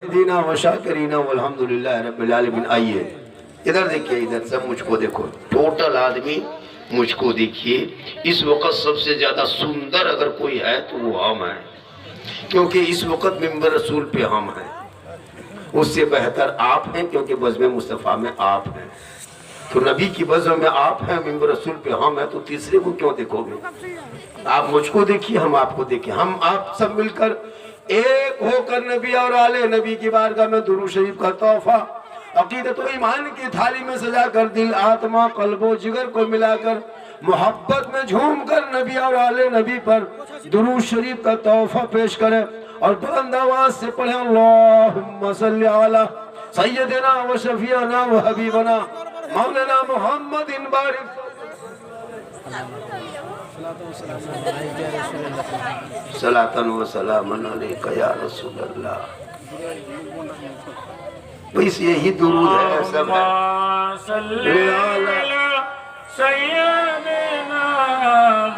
दीना वशाकरीना वल्हम्दुलिल्लाह रब्बिल आलमीन। आइए इधर देखिए, इधर सब मुझको देखो, टोटल आदमी मुझको देखिए। इस वक्त सबसे ज्यादा सुंदर अगर कोई है तो वो हम हैं, क्योंकि इस वक्त मिंबर रसूल पे हम हैं। उससे बेहतर आप हैं, क्योंकि बज़्म मुस्तफ़ा में आप हैं। तो नबी की बज़्म में आप हैं, मिंबर रसूल पे हम हैं, तो तीसरे को क्यों देखोगे? आप मुझको देखिए, हम आपको देखिए। हम आप सब मिलकर एक होकर नबी और आले नबी की बारगाह में दुरूद शरीफ का तोहफा अकीदत और ईमान की थाली में सजा कर दिल आत्मा कल्बो जिगर को मिलाकर मोहब्बत में झूम कर नबी और आले नबी पर दुरूद शरीफ का तोहफा पेश करें और बुलंद आवाज से पढ़े अल्लाहुम्मा सल्ली अला सय्यदना व शफीअना व हबीबना मौलाना मुहम्मदिन बारिक सलातन व सलामन अलैका या रसूलल्लाह। बस यही दुरूद है, सब है। सय्यदना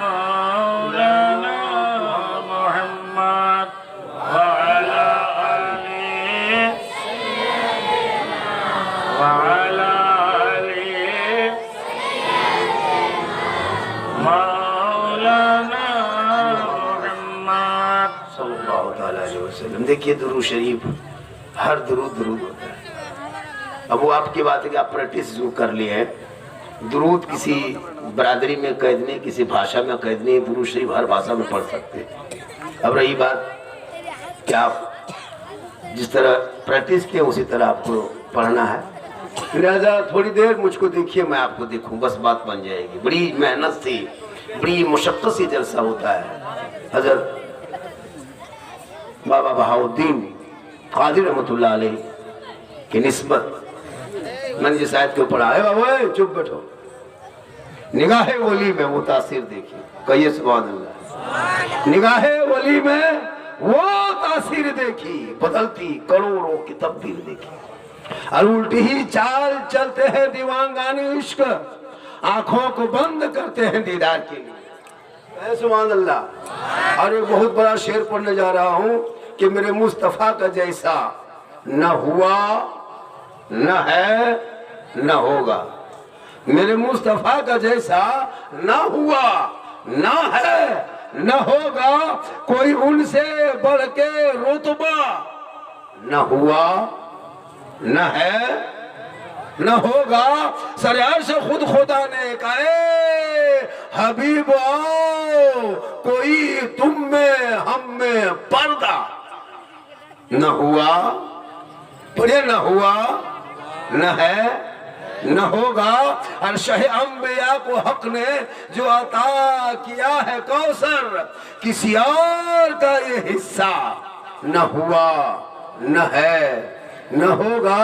मौलाना मुहम्मद व अला आलिहि व अला आलिहि मौलाना मुहम्मद सल्लल्लाहु अलैहि वसल्लम। देखिए दुरूद शरीफ, हर दुरूद दुरूद होता है। अब वो आपकी बात है कि आप प्रैक्टिस जो कर लिए हैं, दुरूद किसी बरादरी में कैद नहीं, किसी भाषा में कैद नहीं, दुरूद शरीफ हर भाषा में पढ़ सकते हैं। अब रही बात कि आप जिस तरह प्रैक्टिस किए उसी तरह आपको पढ़ना है। लिहाजा थोड़ी देर मुझको देखिए, मैं आपको देखूं, बस बात बन जाएगी। बड़ी मेहनत से, बड़ी मुशक्क़त से जलसा होता है। हज़रत बाबा बहाउद्दीन कादिर रहमतुल्लाह अलैह की निस्बत मैंने जिस आयत को पढ़ा है, बाबा चुप बैठो, निगाहे वली में वो तासीर देखी, कहिए सुभान अल्लाह। निगाहे वली में वो तासीर देखी, बदलती करोड़ों की तब्दील देखी। और उल्टी ही चाल चलते हैं दीवानगाने इश्क, आंखों को बंद करते हैं दीदार के लिए। सुभान अल्लाह। और एक बहुत बड़ा शेर पढ़ने जा रहा हूं कि मेरे मुस्तफा का जैसा न हुआ, न है, न होगा। मेरे मुस्तफा का जैसा न हुआ, न है, न होगा। कोई उनसे बढ़ के रुतबा न हुआ, न है, न होगा। सरयार से खुद खुदा ने कहा, हबीब आओ, कोई तुम में हम में पर्दा न हुआ, पढ़े, न हुआ, न है, न होगा। और शहे अंबिया को हक ने जो अता किया है कौसर, किसी और का ये हिस्सा न हुआ, न है, न होगा।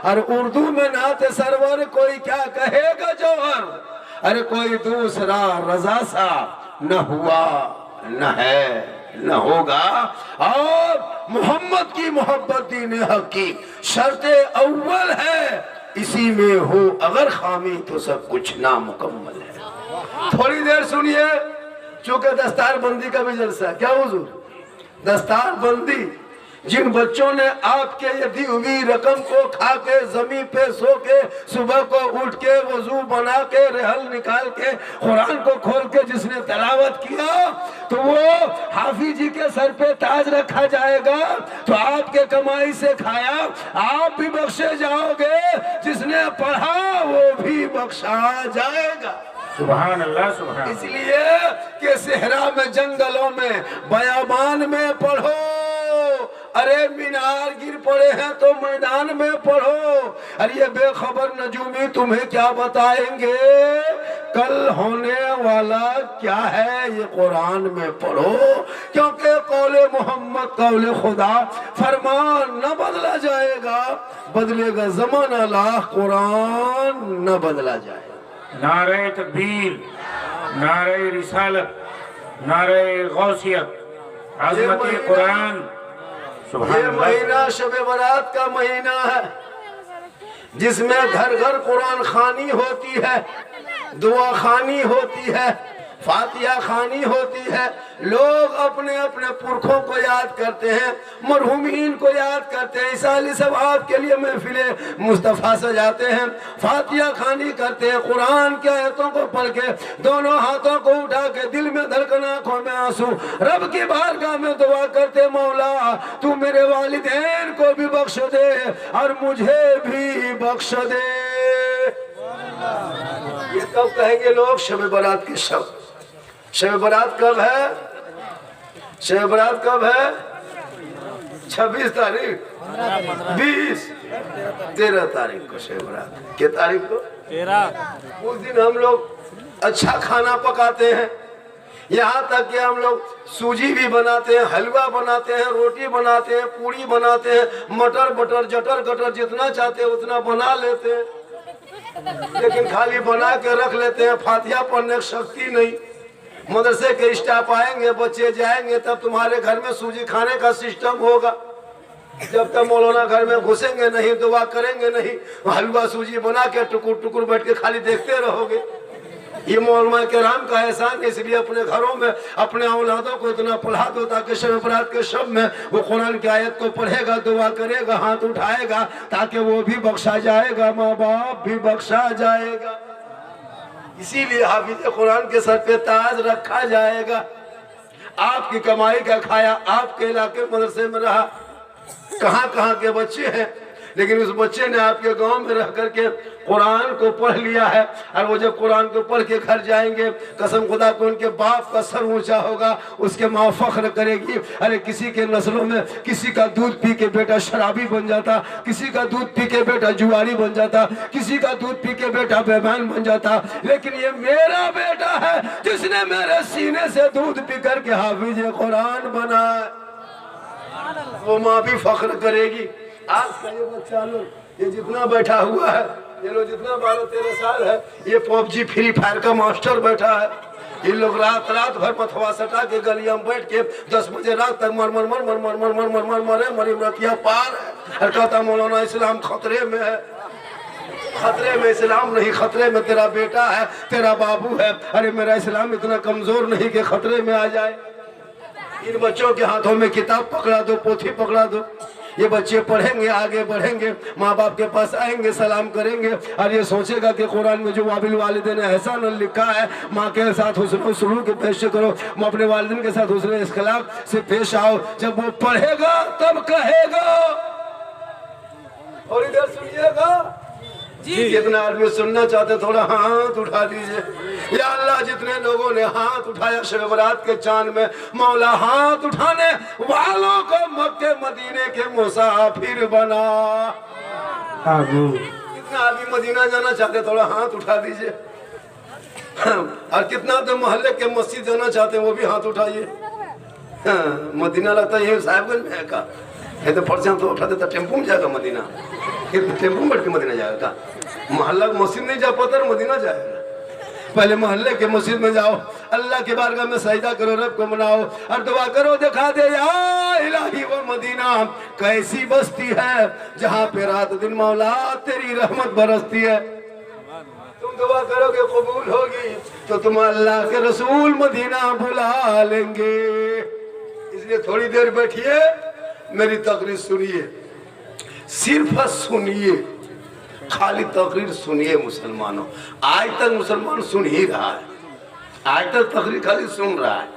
और उर्दू में नाते सरवर कोई क्या कहेगा जौहर, अरे कोई दूसरा रजा सा न हुआ, न है, न होगा। और मोहम्मद की मोहब्बत दीन हक की शर्ते अव्वल है, इसी में हो अगर खामी तो सब कुछ नामुकम्मल है। थोड़ी देर सुनिए, चूंकि दस्तार बंदी का भी जलसा। क्या हुजूर? दस्तार बंदी, जिन बच्चों ने आपके यदि हुई रकम को खा के जमीन पे सो के सुबह को उठ के वजू बना के रहल निकाल के कुरान को खोल के जिसने तलावत किया, तो वो हाफिज जी के सर पे ताज रखा जाएगा। तो आपके कमाई से खाया, आप भी बख्शे जाओगे, जिसने पढ़ा वो भी बख्शा जाएगा। सुभान अल्लाह, सुभान। इसलिए कि सेहरा में, जंगलों में, बयाबान में पढ़ो, अरे मीनार गिर पड़े हैं तो मैदान में पढ़ो। अरे ये बेखबर नजूमी तुम्हें क्या बताएंगे, कल होने वाला क्या है ये कुरान में पढ़ो। क्योंकि कौले मोहम्मद कौले खुदा, फरमान न बदला जाएगा, बदलेगा जमाना लाख, कुरान न बदला जाएगा। नारे तकबीर, नारे रिसालत, नारे गौसियत, अज़मत कुरान। ये महीना शबे बरात का महीना है, जिसमें घर घर कुरान खानी होती है, दुआ खानी होती है, फातिहा खानी होती है। लोग अपने अपने पुरखों को याद करते हैं, मरहुमीन को याद करते हैं। इसाली सवाब के लिए महफिले मुस्तफ़ा सजाते हैं, फातिहा खानी करते हैं। कुरान के आयतों को पढ़ के दोनों हाथों को उठा के दिल में धड़कन, आंखों में आंसू, रब की बारगाह में दुआ करते, मौला तू मेरे वालिदैन को भी बख्श दे और मुझे भी बख्श दे। ये कब कहेंगे लोग? शब बारात के शब। शब बारात कब है? शब बारात कब है? 26 तारीख, 20, 13 तारीख को शब बारात। क्या तारीख को? 13। उस दिन हम लोग अच्छा खाना पकाते हैं, यहाँ तक कि हम लोग सूजी भी बनाते हैं, हलवा बनाते हैं, रोटी बनाते हैं, पूड़ी बनाते हैं, मटर बटर जटर गटर जितना चाहते हैं उतना बना लेते हैं, लेकिन खाली बना के रख लेते हैं। फातिहा पढ़ने की शक्ति नहीं। मदरसे के स्टाफ आएंगे, बच्चे जाएंगे, तब तुम्हारे घर में सूजी खाने का सिस्टम होगा। जब तक मौलाना घर में घुसेंगे नहीं, दुआ करेंगे नहीं, हलवा सूजी बना के टुकुर टुकुर बैठ के खाली देखते रहोगे। ये मौलमा किराम का एहसान, इसलिए अपने घरों में अपने औलादों को इतना पढ़ा दो ताकि शब बारात के शब में वो कुरान की आयत को पढ़ेगा, दुआ करेगा, हाथ उठाएगा, ताकि वो भी बख्शा जाएगा, माँ बाप भी बख्शा जाएगा। इसीलिए हाफिज कुरान के सर पे ताज रखा जाएगा। आपकी कमाई का खाया आपके इलाके मदरसे में रहा, कहाँ कहाँ के बच्चे हैं, लेकिन उस बच्चे ने आपके गांव में रह करके कुरान को पढ़ लिया है। और वो जब कुरान को पढ़ के घर जाएंगे, कसम खुदा को उनके बाप का सर ऊंचा होगा, उसके माँ फख्र करेगी। अरे किसी के नस्लों में किसी का दूध पी के बेटा शराबी बन जाता, किसी का दूध पी के बेटा जुआरी बन जाता, किसी का दूध पी के बेटा बेईमान बन जाता, लेकिन ये मेरा बेटा है जिसने मेरे सीने से दूध पी करके हाफिज कुरान बना। वो माँ भी फख्र करेगी। आज का ये बच्चा लोग, ये जितना बैठा हुआ है, ये लोग जितना 12-13 साल है, ये पबजी फ्री फायर का मास्टर बैठा है। ये लोग रात भर मथवा सटा के गलिया में बैठ के 10 बजे रात तक मर मर मर मर मर मर मर मर मर मरे मरी मरतिया पार है। और कहता मौलाना इस्लाम खतरे में है। खतरे में इस्लाम नहीं, खतरे में तेरा बेटा है, तेरा बाबू है। अरे मेरा इस्लाम इतना कमजोर नहीं कि खतरे में आ जाए। इन बच्चों के हाथों में किताब पकड़ा दो, पोथी पकड़ा दो, ये बच्चे पढ़ेंगे, आगे बढ़ेंगे, माँ बाप के पास आएंगे, सलाम करेंगे और ये सोचेगा कि कुरान में जो वाबिल वालिदैन एहसान लिखा है, माँ के साथ हुस्न सलूक पेश करो, अपने वालिदैन के साथ हुस्न इख्लाक से पेश आओ। जब वो पढ़ेगा तब कहेगा। और इधर सुनिएगा जी, जितना आदमी सुनना चाहते थोड़ा हाथ उठा दीजिए। या अल्लाह, जितने लोगों ने हाथ उठाया शब बारात के चांद में, मौला हाथ उठाने वालों को मक्के मदीने के मुसाफिर बना। कितना आदमी मदीना जाना चाहते थोड़ा हाथ उठा दीजिए। और कितना तो मोहल्ले के मस्जिद जाना चाहते हैं वो भी हाथ उठाइए। मदीना लगता है ये साहिबगंज में है का? ये तो फर्जा तो उठा देता, टेम्पो में जाएगा मदीना, टेम्पो में बैठ के मदीना जाएगा। मोहल्ला मस्जिद नहीं जा पाता, मदीना जाएगा। पहले मोहल्ले के मस्जिद में जाओ, अल्लाह के बारगाह में सजदा करो, रब को मनाओ और दुआ करो, दिखा दे या इलाही वो मदीना कैसी बस्ती है जहाँ पे रात दिन मौला तेरी रहमत बरसती है। तुम दुआ करोगे कबूल होगी तो तुम अल्लाह के रसूल मदीना बुला लेंगे। इसलिए थोड़ी देर बैठिए, मेरी तकरीर सुनिए, सिर्फ सुनिए, खाली तकरीर सुनिए। मुसलमानों, आज तक मुसलमान सुन ही रहा है, आज तक तकरीर खाली सुन रहा है।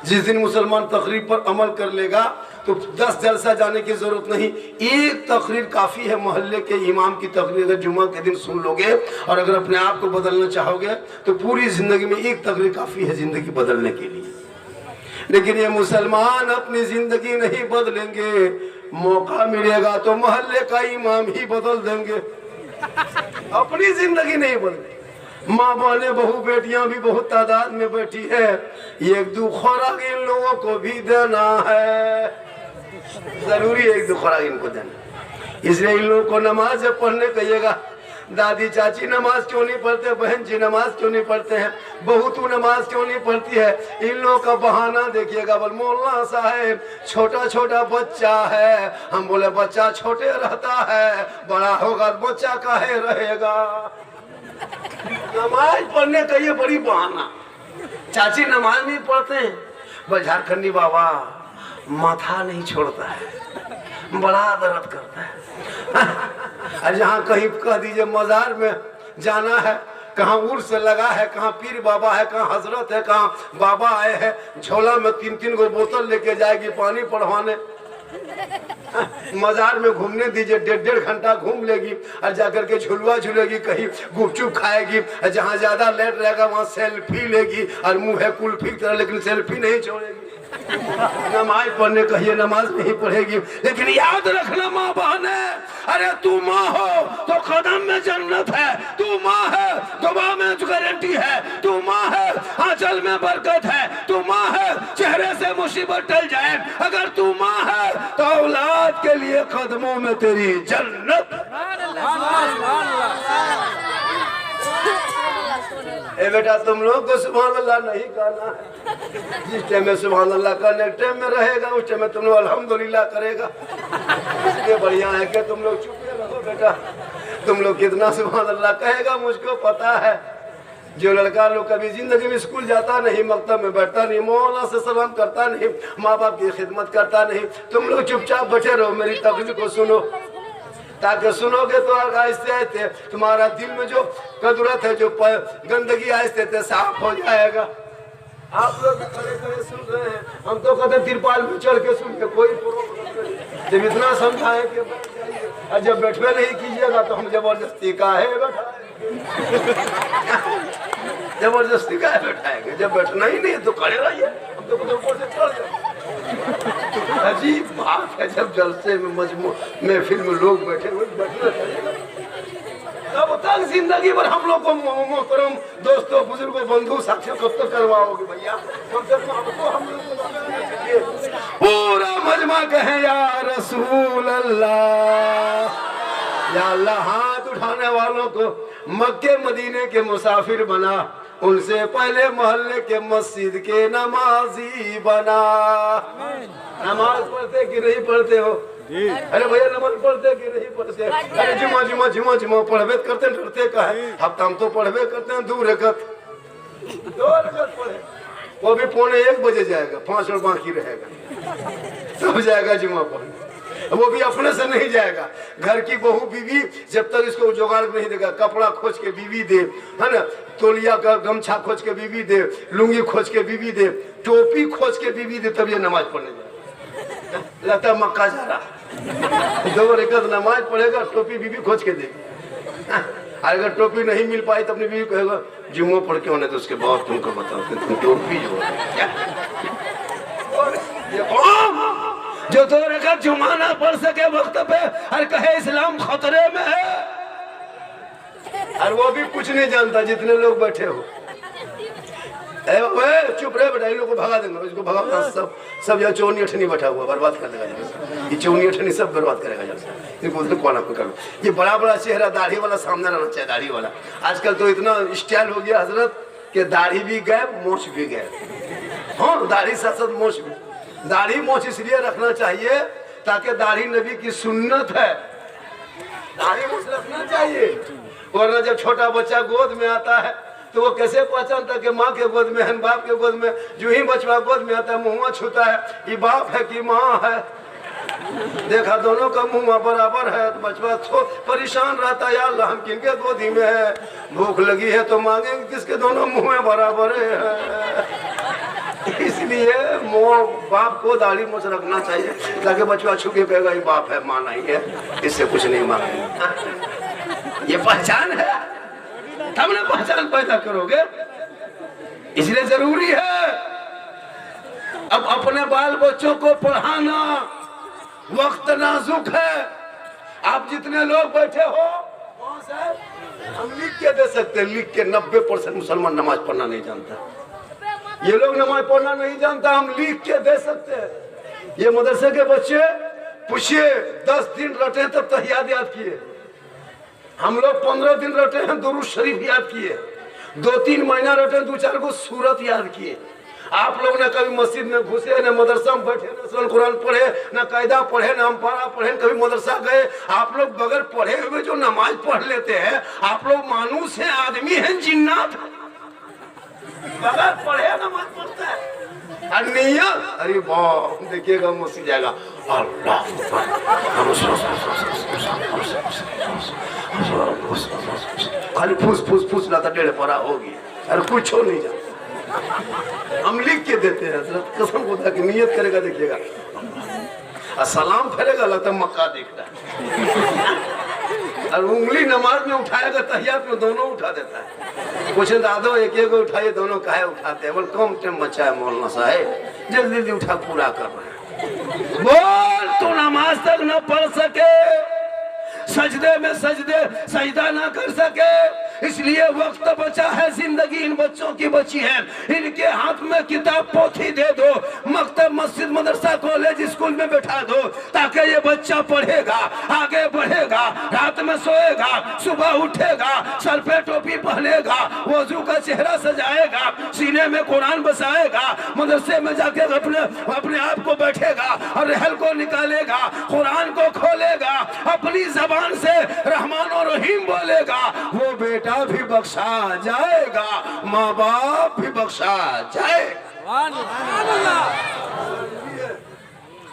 जिस दिन मुसलमान तकरीर पर अमल कर लेगा तो 10 जलसा जाने की जरूरत नहीं, एक तकरीर काफ़ी है। मोहल्ले के इमाम की तकरीर अगर जुम्मा के दिन सुन लोगे और अगर अपने आप को बदलना चाहोगे तो पूरी ज़िंदगी में एक तकरीर काफ़ी है ज़िंदगी बदलने के लिए। लेकिन ये मुसलमान अपनी ज़िंदगी नहीं बदलेंगे, मौका मिलेगा तो मोहल्ले का इमाम ही बदल देंगे, अपनी ज़िंदगी नहीं बदलेंगे। माँ बहने बहू बेटियां भी बहुत तादाद में बैठी है, एक दो खुराक इन लोगों को भी देना है, जरूरी है एक दो खुराक इनको देना। इसलिए इन लोगों को नमाज पढ़ने कहिएगा। दादी चाची नमाज क्यों नहीं पढ़ते, बहन जी नमाज क्यों नहीं पढ़ते हैं, बहू तू नमाज क्यों नहीं पढ़ती है, इन लोगों का बहाना देखिएगा। बोल मौलाना साहब छोटा छोटा बच्चा है, हम बोले बच्चा छोटे रहता है, बड़ा होगा बच्चा काहे रहेगा। नमाज पढ़ने का ये बड़ी बहाना, चाची नमाज नहीं पढ़ते हैं, बस झारखंडी बाबा माथा नहीं छोड़ता है, बड़ा दर्द करता है। और जहाँ कहीं कह दीजिए मजार में जाना है, कहाँ उर्स लगा है, कहाँ पीर बाबा है, कहाँ हजरत है, कहाँ बाबा आए हैं, झोला में 3-3 गो बोतल लेके जाएगी पानी पढ़वाने। मजार में घूमने दीजिए, 1.5 घंटा घूम लेगी और जाकर के झुलवा झूलेगी, कहीं गुपचुप खाएगी, जहाँ ज्यादा लेट रहेगा वहाँ सेल्फी लेगी और मुंह है कुल्फी की तरह, लेकिन सेल्फी नहीं छोड़ेगी। नमाज पढ़ने कहिए नमाज नहीं पढ़ेगी, लेकिन याद रखना माँ बहन है, अरे तू माँ हो तो कदम में जन्नत है, तू माँ है दुआ में गारंटी है, तू माँ है आंचल में बरकत है, तू माँ है चेहरे से मुसीबत टल जाए, अगर तू माँ है तो औलाद के लिए कदमों में तेरी जन्नत। ए बेटा तुम लोग को सुभान अल्लाह नहीं कहना है, जिस टाइम में सुभान अल्लाह करने टाइम में रहेगा उस टाइम में तुम लोग अल्हम्दुलिल्लाह करेगा। इसलिए बढ़िया है कि तुम लोग चुप रहो बेटा, तुम लोग कितना सुभान अल्लाह कहेगा मुझको पता है। जो लड़का लोग कभी जिंदगी में स्कूल जाता नहीं, मकतब में बैठता नहीं, मौलाना से सलाम करता नहीं, माँ बाप की खिदमत करता नहीं, तुम लोग चुपचाप बैठे रहो, मेरी तकलीफ को सुनो, ताकि सुनोगे तो आहिस्ते आहिस्ते तुम्हारा दिल में जो कदरत है, जो गंदगी आहिस्ते आहिस्ते साफ हो जाएगा। आप लोग खड़े खड़े सुन रहे हैं, हम तो कहते तिरपाल में चढ़ के सुन के कोई प्रॉब्लम नहीं, जब इतना समझाए कि बैठ जाइए, और जब बैठवे नहीं कीजिएगा तो हम जबरदस्ती का है जबरदस्ती का है बैठाएंगे, जब बैठना ही नहीं तो खड़े रहिए, हम तो ऊपर से चढ़ जाए। अजीब बात है, जब जलसे में मजमू महफिल में लोग बैठे हुए बैठना चाहिए। तब तक जिंदगी भर हम लोग को मोहतरम दोस्तों बुजुर्गों बंधु साथियों कब तक करवाओगे भैया, हम पूरा मजमा कहे या रसूल अल्लाह, या अल्लाह हाथ उठाने वालों को मक्के मदीने के मुसाफिर बना, उनसे पहले मोहल्ले के मस्जिद के नमाजी बना। नमाज पढ़ते कि नहीं पढ़ते हो? अरे भैया नमाज पढ़ते कि नहीं पढ़ते? अरे जुमा जुमा जुमा जुमा पढ़बे करते डरते का है, हफ्ता हम तो पढ़बे करते हैं 2 रकत पढ़े, वो भी 12:45 बजे जाएगा, 5 और बाकी रहेगा, तब जाएगा जुमा पढ़ने, वो भी अपने से नहीं जाएगा। घर की बहू बीवी जब तक इसको जुगाड़ नहीं देगा, कपड़ा खोज के बीवी दे, है ना, तोलिया का गमछा खोज के बीवी दे, लुंगी खोज के बीवी दे, टोपी खोज के बीवी दे, तब ये नमाज पढ़ने जाएगा। लगता मक्का जा रहा, 2 रकत नमाज पढ़ेगा, टोपी बीवी खोज के देगी। अगर टोपी नहीं मिल पाई तो अपनी बीवी कहेगा जुम्मा पढ़ के होने तो उसके बाद तुमको बताओ कि तुम टोपी जो 2 रकत जुमा ना पढ़ सके वक्त पे और कहे इस्लाम खतरे में है, और वो भी कुछ नहीं जानता जितने लोग बैठे हो। चुप रहे बेटा, इन लोग को भगा देंगे, इसको भगा, सब यहाँ चोनी अठनी बैठा हुआ बर्बाद कर देगा, ये चोनी अठनी सब बर्बाद करेगा। बोलते कौन आपको कर, ये बड़ा बड़ा चेहरा दाढ़ी वाला सामने रहना चाहिए, दाढ़ी वाला। आजकल तो इतना स्टाइल हो गया हजरत कि दाढ़ी भी गए मोछ भी गए, हाँ दाढ़ी साथ साथ मोछ भी। दाढ़ी मोछ इसलिए रखना चाहिए ताकि दाढ़ी नबी की सुन्नत है, दाढ़ी मोछ रखना चाहिए, वरना जब छोटा बच्चा गोद में आता है तो वो कैसे पहचानता कि माँ के गोद में है बाप के गोद में? जो ही बचवा गोद में आता है मुँह छूता है, ये बाप है कि माँ है? देखा दोनों का मुँह बराबर है तो बचवा परेशान रहता है, यार हम किनके गोदी में है, भूख लगी है तो मांगेंगे किसके, दोनों मुँह बराबर है। इसलिए बाप को दाढ़ी मोछ रखना चाहिए ताकि बचवा छू के कहेगा ये बाप है माँ नहीं है, इससे कुछ नहीं मांगेंगे। ये पहचान है, तब ना पहचान पैदा करोगे, इसलिए जरूरी है अब अपने बाल बच्चों को पढ़ाना। वक्त नाजुक है, आप जितने लोग बैठे हो हम लिख के दे सकते हैं, लिख के 90% मुसलमान नमाज पढ़ना नहीं जानता, ये लोग नमाज पढ़ना नहीं जानता, हम लिख के दे सकते हैं। ये मदरसे के बच्चे पूछिए 10 दिन रटे तब तहियात याद किए, हम लोग 15 दिन रटे हैं दुरूद शरीफ याद किए, 2-3 महीना रटे 2-4 को सूरत याद किए। आप लोग न कभी मस्जिद में घुसे, न मदरसा में बैठे, न कुरान पढ़े, न कायदा पढ़े, न अम्पारा पढ़े, कभी मदरसा गए। आप लोग बगैर पढ़े हुए जो नमाज पढ़ लेते हैं, आप लोग मानूस हैं, आदमी हैं, जिन्नात। बगैर पढ़े नमाज पढ़ता है। और नियत, अरे बाप देखिएगा मस्जिद जाएगा, अल्लाह खाली फूस फूस फूस लाता, 1.5 परा होगी, अरे कुछ हो नहीं जाता। हम लिख के देते हैं, कसम खुदा की नियत करेगा देखिएगा, और सलाम फेरेगा लगता मक्का देख रहा है, और उंगली नमाज में उठाएगा, तहियात में दोनों उठा देता है। पूछे दादो एक एक उठाइए, दोनों काहे उठाते हैं? बोल कम टाइम बचा है मौलाना साहब, जल्दी जल्दी उठा पूरा कर रहे हैं। बोल तू नमाज तक न पढ़ सके, सजदे में सजदा ना कर सके, इसलिए वक्त बचा है, जिंदगी इन बच्चों की बची है, इनके हाथ में किताब पोथी दे दो, मकतब मस्जिद मदरसा कॉलेज स्कूल में बैठा दो, ताकि ये बच्चा पढ़ेगा, आगे बढ़ेगा, रात में सोएगा, सुबह उठेगा, सर पे टोपी पहनेगा, वजू का चेहरा सजाएगा, सीने में कुरान बसाएगा, मदरसे में जाके अपने आप को बैठेगा और रहल को निकालेगा, कुरान को खोलेगा, अपनी जबान से रहमान और रहीम बोलेगा, वो बेटा भी बख्शा जाएगा, माँ बाप भी बख्शा जाएगा।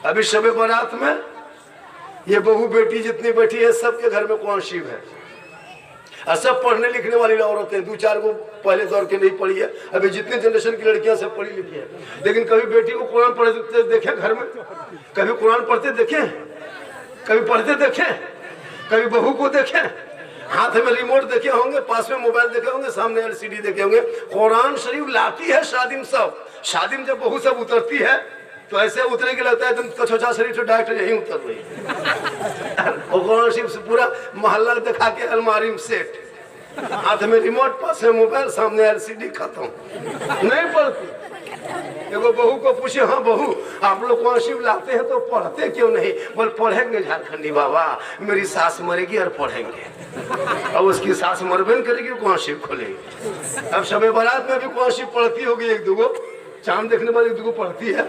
अभी शबे बारात में ये बहू बेटी जितनी बैठी है, सबके घर में कुरान शरीफ है, और सब पढ़ने लिखने वाली औरतें, 2-4 को पहले दौर के नहीं पढ़ी है, अभी जितने जनरेशन की लड़कियां सब पढ़ी लिखी है, लेकिन कभी बेटी को कुरान पढ़ते देखे घर में? कभी कुरान पढ़ते देखे? कभी पढ़ते देखे? कभी बहू को देखे? हाथ में रिमोट देखे होंगे, पास में मोबाइल देखे होंगे, सामने LCD देखे होंगे। कुरान शरीफ लाती है शादी में, सब शादी में जब बहू सब उतरती है तो ऐसे उतरेगी लगता है एकदम कछोचा शरीफ से डायरेक्ट यहीं उतर रही है। कुरान शरीफ से पूरा मोहल्ला दिखा के अलमारी में सेट, हाथ में रिमोट, पास में मोबाइल, सामने LCD, खत्म। नहीं पढ़ती। एगो बहू को पूछे, हाँ बहू आप लोग कुरान शरीफ लाते हैं तो पढ़ते क्यों नहीं? बोल पढ़ेंगे झारखंडी बाबा, मेरी सास मरेगी और पढ़ेंगे। अब उसकी सास मरबेन करेगी, कुरान शरीफ खोलेगी। अब शबे बारात में भी कुरान शरीफ पढ़ती होगी, 1-2 चांद देखने वाली 1-2 पढ़ती है।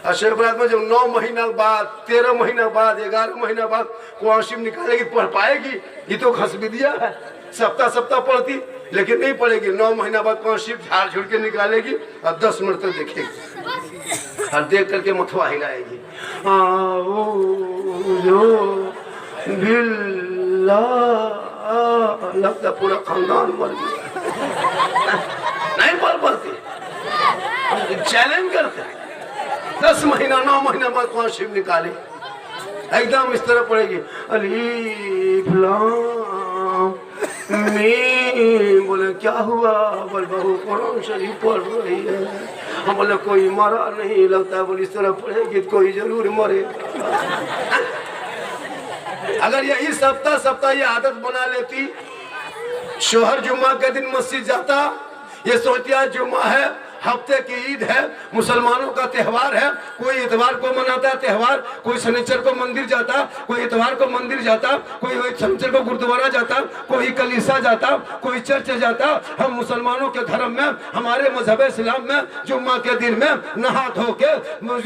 और शबे बारात में जब 9 महीना बाद, 13 महीना बाद, 11 महीना बाद कुरान शरीफ निकालेगी, पढ़ पाएगी? ये तो खसबिदिया है, सप्ताह पढ़ती, लेकिन नहीं पढ़ेगी। 9 महीना बाद कुरान शरीफ झाड़ झुड़ के निकालेगी और 10 मिनट तक देखेगी, और देख करके मथुआ हिलाएगी, लगता पूरा खानदान मर गया। नहीं पढ़ पाती, चैलेंज करते हैं। 10 महीना 9 महीना बाद कुरान शरीफ निकाले, एकदम इस तरह पढ़ेगी, अलीफ लाम मीम। बोले क्या हुआ? बोल बहू कुरान शरीफ पढ़ रही है। हम बोले कोई मरा नहीं, लगता है बोले इस तरह पढ़ेगी तो कोई जरूर मरेगा। अगर यही सप्ताह ये आदत बना लेती, शोहर जुम्मा के दिन मस्जिद जाता, ये सोचती आज जुम्मा है, हफ्ते की ईद है, मुसलमानों का त्योहार है, कोई इतवार को मनाता है त्योहार, कोई शनिचर को मंदिर जाता, कोई इतवार को मंदिर जाता, कोई शनिचर को गुरुद्वारा जाता, कोई कलीसा जाता, कोई चर्च जाता। हम मुसलमानों के धर्म में, हमारे मजहब इस्लाम में जुम्मा के दिन में नहा धो के,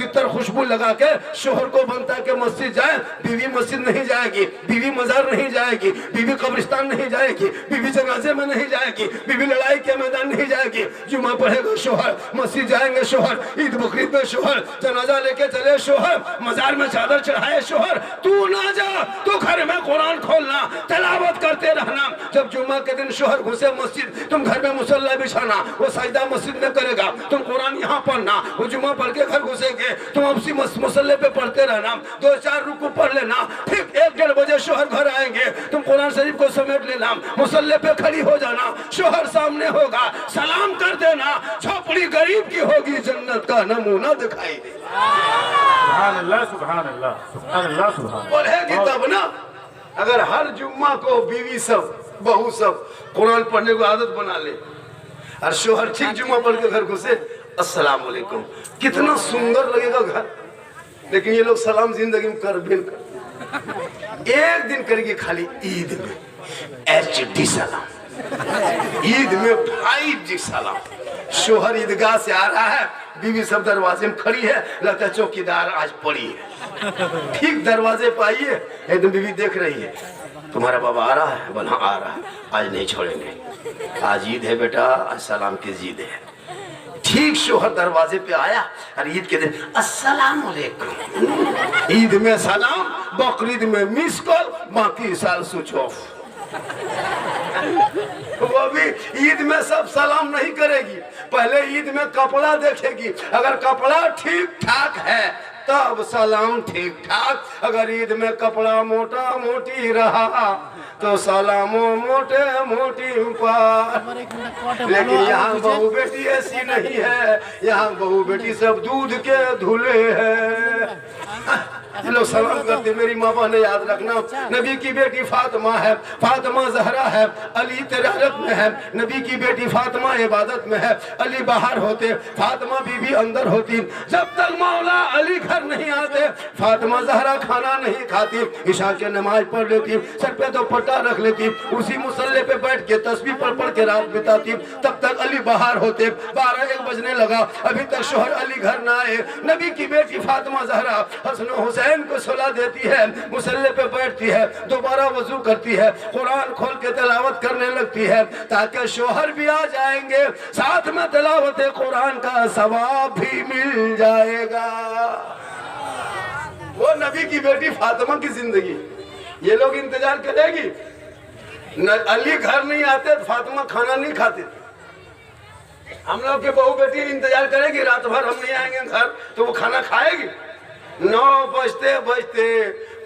इतर खुशबू लगा के शोहर को बनता है कि मस्जिद जाए। बीवी मस्जिद नहीं जाएगी, बीवी मजार नहीं जाएगी, बीवी कब्रिस्तान नहीं जाएगी, बीवी जनाजे में नहीं जाएगी, बीवी लड़ाई के मैदान नहीं जाएगी। जुम्मा पढ़ेगा शोहर, मस्जिद जाएंगे शोहर, ईद बकरीद में शोहर, जनाजा लेके चले शोहर, मजार में चादर चढ़ाए शोहर। तू ना जा, तू घर में कुरान खोलना, तिलावत करते रहना। जब जुम्मा के दिन शोहर घुसे मस्जिद, तुम घर में मुसल्ला बिछाना, वो सजदा मस्जिद में करेगा, तुम कुरान यहाँ पढ़ना। वो जुम्मा पढ़ के घर घुसेंगे, तुम उसी मुसल्ले पे पढ़ते रहना, 2-4 रुकू पढ़ लेना। ठीक 1-1:30 बजे शोहर घर आएंगे, तुम कुरान शरीफ को समेट लेना, मुसल्ले पे खड़ी हो जाना, शोहर सामने होगा, सलाम कर देना। झोपड़ी गरीब की होगी, जन्नत का नमूना दिखाई दे। सुभान अल्लाह, सुभान अल्लाह, सुभान अल्लाह, सुभान। पढ़ेगी तब ना। अगर हर जुम्मा को बीवी सब, बहू सब कुरान पढ़ने को आदत बना ले, और शोहर ठीक जुम्मा पढ़ के घर घुसे, अस्सलाम वालेकुम, कितना सुंदर लगेगा घर। लेकिन ये लोग सलाम जिंदगी में कर भी नहीं करते। एक दिन करेगी खाली ईद में HD सलाम, ईद में 5G सलाम। शोहर ईदगाह से आ रहा है, बीवी सब दरवाजे में खड़ी है, लगता है चौकीदार आज पड़ी है। ठीक दरवाजे पे आइए, एकदम बीवी देख रही है, तुम्हारा बाबा आ रहा है? बोला आ रहा है, आज नहीं छोड़ेंगे, आज ईद है बेटा, आज सलाम की जीद है। ठीक शोहर दरवाजे पे आया और ईद के दिन अस्सलाम वालेकुम। ईद में सलाम, बकरीद में मिस कॉल, बाकी साल स्विच ऑफ। वो भी ईद में सब सलाम नहीं करेगी, पहले ईद में कपड़ा देखेगी, अगर कपड़ा ठीक ठाक है तब सलाम ठीक ठाक, अगर ईद में कपड़ा मोटा मोटी रहा तो सलामो मोटे मोटी पार। लेकिन यहाँ बहू बेटी ऐसी नहीं है, यहाँ बहू बेटी सब दूध के धुले हैं। लोग सलाम करते, मेरी मामा ने याद रखना, नबी की बेटी फातिमा है, फातिमा जहरा है, अली तिजारत में है, नबी की बेटी फातिमा इबादत में है, अली बाहर होते, फातिमा बीबी अंदर होती। जब तक मौला अली घर नहीं आते फातिमा जहरा खाना नहीं खाती, ईशा के नमाज पढ़ लेती, सर पे दुपट्टा रख लेती, उसी मुसल्ले पे बैठ के तस्बीह पढ़ के रात बिताती। तब तक अली बाहर होते, 12-1 बजने लगा, अभी तक शोहर अली घर ना आए। नबी की बेटी फातिमा जहरा हसन हुसैन को सुला देती है, मुसल्ले पे बैठती है, दोबारा वजू करती है, कुरान खोल के तिलावत करने लगती है, ताकि शोहर भी आ जाएंगे, साथ में तिलावत कुरान का सवाब भी मिल जाएगा। वो नबी की बेटी फातिमा की जिंदगी, ये लोग इंतजार करेगी। अली घर नहीं आते तो फातिमा खाना नहीं खाते। हम लोग के बहू बेटी इंतजार करेगी, रात भर हम नहीं आएंगे घर तो वो खाना खाएगी। 9 बजते बजते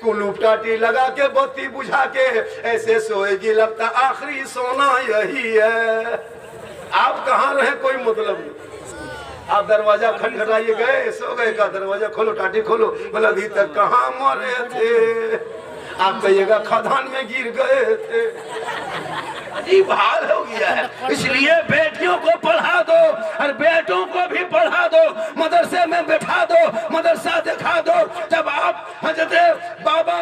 कुलूप टाटी लगा के बत्ती बुझा के ऐसे सोएगी, लगता आखिरी सोना यही है। आप कहाँ रहे कोई मतलब नहीं, आप दरवाजा खटखटाइए, गए सो गए, का दरवाजा खोलो, टाटी खोलो, बोला अभी तक कहाँ मरे थे, आप कहिएगा खदान में गिर गए थे। अजीब हाल हो गया है। इसलिए बेटियों को पढ़ा दो और बेटों को भी पढ़ा दो, मदरसे में बैठा दो, मदरसा दिखा दो। जब आप हजरत बाबा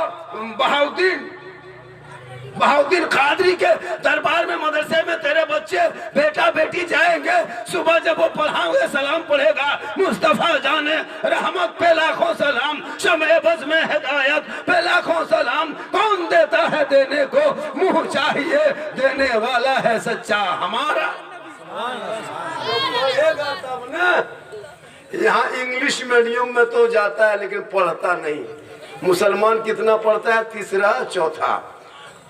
बहाउद्दीन कादरी के दरबार में मदरसे में तेरे बच्चे बेटा बेटी जाएंगे, सुबह जब वो पढ़ाओगे सलाम पढ़ेगा, मुस्तफा जाने रहमत पे लाखों सलाम, शमे बज़ में हिदायत पे लाखों सलाम। कौन देता है देने को, मुंह चाहिए देने वाला है सच्चा हमारा। तब ना यहाँ इंग्लिश मीडियम में तो जाता है लेकिन पढ़ता नहीं। मुसलमान कितना पढ़ता है, 3रा 4था,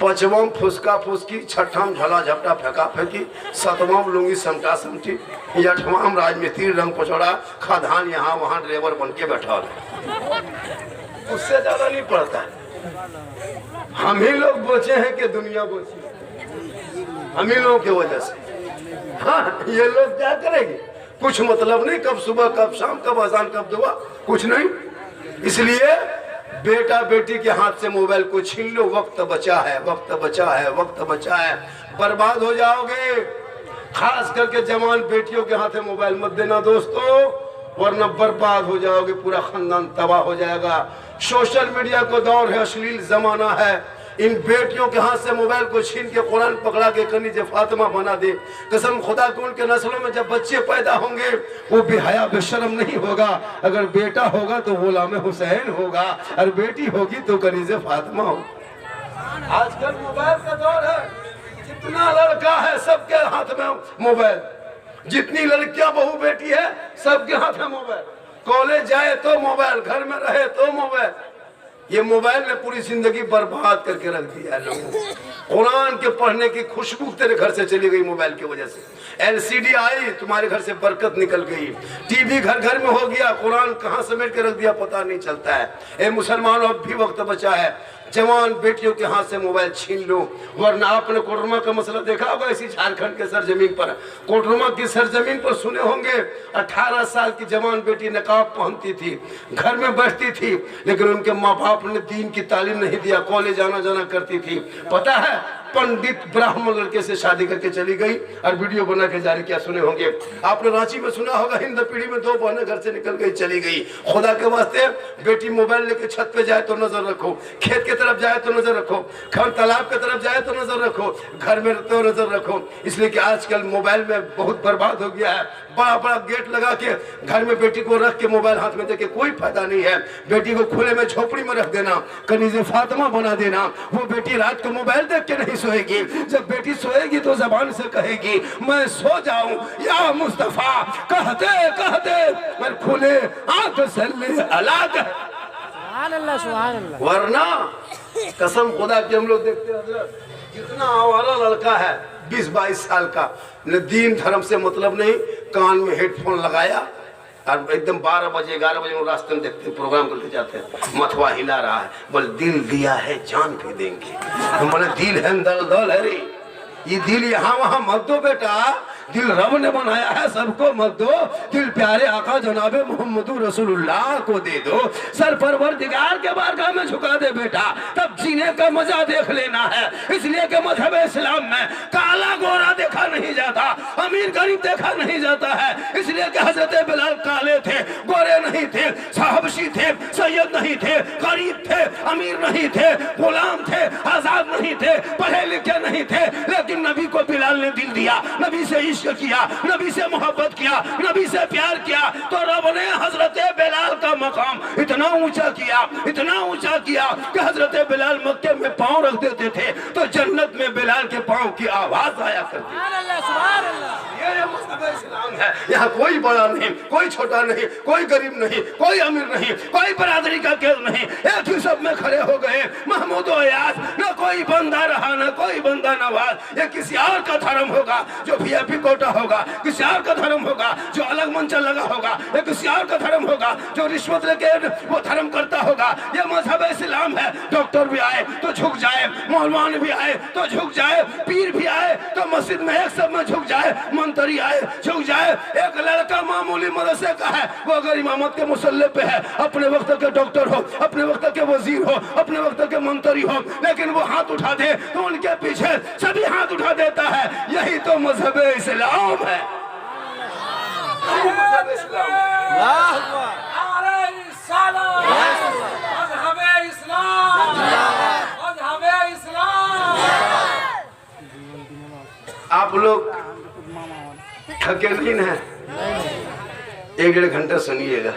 5वां फुसका फुसकी, 6वां झला झपटा फेंका फेंकी, 7वां लुंगी समटा समटी, 8वां राजमिस्त्री रंग पचौड़ा, खादान यहाँ वहाँ ड्राइवर बन के बैठा है। उससे ज्यादा नहीं पढ़ता है। हम ही लोग बचे हैं कि दुनिया बची, हम ही लोगों की वजह से। हाँ, ये लोग क्या करेंगे, कुछ मतलब नहीं, कब सुबह कब शाम कब अजान कब दुआ, कुछ नहीं। इसलिए बेटा बेटी के हाथ से मोबाइल को छीन लो, वक्त बचा है, वक्त बचा है, वक्त बचा है, बर्बाद हो जाओगे। खास करके जवान बेटियों के हाथ में मोबाइल मत देना दोस्तों, वरना बर्बाद हो जाओगे, पूरा खानदान तबाह हो जाएगा। सोशल मीडिया का दौर है, अश्लील जमाना है। इन बेटियों के हाथ से मोबाइल को छीन के कुरान पकड़ा के कनी से फातिमा बना दे। कसम खुदा को उनके नस्लों में जब बच्चे पैदा होंगे वो बेहया बेशर्म नहीं होगा। अगर बेटा होगा तो गुलाम हुसैन होगा और बेटी होगी तो कनी से फातिमा होगी। आजकल मोबाइल का दौर है, जितना लड़का है सबके हाथ में मोबाइल, जितनी लड़कियां बहू बेटी है सबके हाथ में मोबाइल, कॉलेज जाए तो मोबाइल, घर में रहे तो मोबाइल। ये मोबाइल ने पूरी जिंदगी बर्बाद करके रख दिया है लोगों को। कुरान के पढ़ने की खुशबू तेरे घर से चली गई मोबाइल की वजह से। एलसीडी आई, तुम्हारे घर से बरकत निकल गई। टीवी घर घर में हो गया, कुरान कहाँ समेट के रख दिया पता नहीं चलता है। ए मुसलमानों, अब भी वक्त बचा है, जवान बेटियों के हाथ से मोबाइल छीन लो, वरना आपने कोडरमा का मसला देखा होगा। इसी झारखंड के सरजमीन पर, कोडरमा की सरजमीन पर सुने होंगे, 18 साल की जवान बेटी नकाब पहनती थी, घर में बैठती थी, लेकिन उनके माँ बाप ने दीन की तालीम नहीं दिया, कॉलेज आना जाना करती थी। पता है, पंडित ब्राह्मण लड़के से शादी करके चली गई और वीडियो बना के जारी किया, सुने होंगे आपने। रांची में सुना होगा, हिंद पीढ़ी में 2 बहनें घर से निकल गई, चली गई। खुदा के वास्ते बेटी मोबाइल लेके छत पे जाए तो नजर रखो, खेत के तरफ जाए तो नजर रखो, खान तालाब के तरफ जाए तो नजर रखो, घर में तो नजर रखो। इसलिए कि आजकल मोबाइल में बहुत बर्बाद हो गया है। बड़ा बड़ा गेट लगा के घर में बेटी को रख के मोबाइल हाथ में देके कोई फायदा नहीं है। बेटी को खुले में झोपड़ी में रख देना, कनीज़े फातिमा बना देना, वो बेटी रात को मोबाइल देख के नहीं सोएगी। जब बेटी सोएगी तो जबान से कहेगी मैं सो जाऊं या मुस्तफा, कहते कहते मैं खुले आंख सल्ले अलाक। वरना कसम खुदा की हम लोग देखते हैं जितना आवारा लड़का है 20-22 साल का, न दीन धर्म से मतलब नहीं, कान में हेडफोन लगाया और एकदम 12 बजे 11 बजे रास्ते में देखते प्रोग्राम करते जाते हैं, मथवा हिला रहा है, बोले दिल दिया है जान भी देंगे। हम बोले दिल है दल दल है रे, ये दिल यहाँ वहाँ मत दो बेटा, दिल रब ने बनाया है, सबको मत दो, दिल प्यारे आका जनाबे मोहम्मद रसूलुल्लाह को दे दो, सर परवरदिगार के बारगाह में झुका दे बेटा, तब जीने का मजा देख लेना है। इसलिए कि मजहब इस्लाम में काला गोरा देखा नहीं जाता, अमीर गरीब देखा नहीं जाता है। इसलिए कि हजरत बिलाल काले थे, गोरे नहीं थे, साहबशी थे, सैयद नहीं थे, गरीब थे, अमीर नहीं थे, गुलाम थे, आजाद नहीं थे, पढ़े लिखे नहीं थे, लेकिन नबी को बिलाल ने दिल दिया, नबी से इश्क किया, नबी से मोहब्बत किया, नबी से प्यार किया, तो रब ने हजरत बिलाल का मकाम इतना ऊंचा किया, इतना ऊंचा किया कि हजरत बिलाल मक्के में पांव रख देते थे तो जन्नत में बिलाल के पांव की आवाज आया करती। ये मज़हब इस्लाम है, यहाँ कोई बड़ा नहीं, कोई छोटा नहीं, कोई गरीब नहीं, कोई अमीर नहीं, कोई बरादरी का केस नहीं, एक ही सब में खड़े हो गए महमूद अयाज। न कोई बंदा रहा न कोई बंदा नवाज। ये किसी और का धर्म होगा जो वीआईपी कोटा होगा, किसी और का धर्म होगा जो अलग मंच लगा होगा, या किसी और का धर्म होगा जो रिश्वत लेके वो धर्म करता होगा। ये मजहब इस्लाम है। डॉक्टर भी आए तो झुक जाए, मौलवान भी आए तो झुक जाए, पीर भी आए तो मस्जिद में एक सब में झुक जाए, मंत्री आए झुक जाए। एक लड़का मामूली मदरसे का है, वो अगर इमामत के मुसल्ले पे है, अपने वक्त के डॉक्टर हो, अपने वक्त के वजीर हो, अपने वक्त के मंत्री हो, लेकिन वो हाथ उठा दे तो उनके पीछे सभी हाथ उठा देता है। यही तो मजहब इस्लाम है। आप लोग थके नहीं ना? 1-1.5 घंटा सुनिएगा।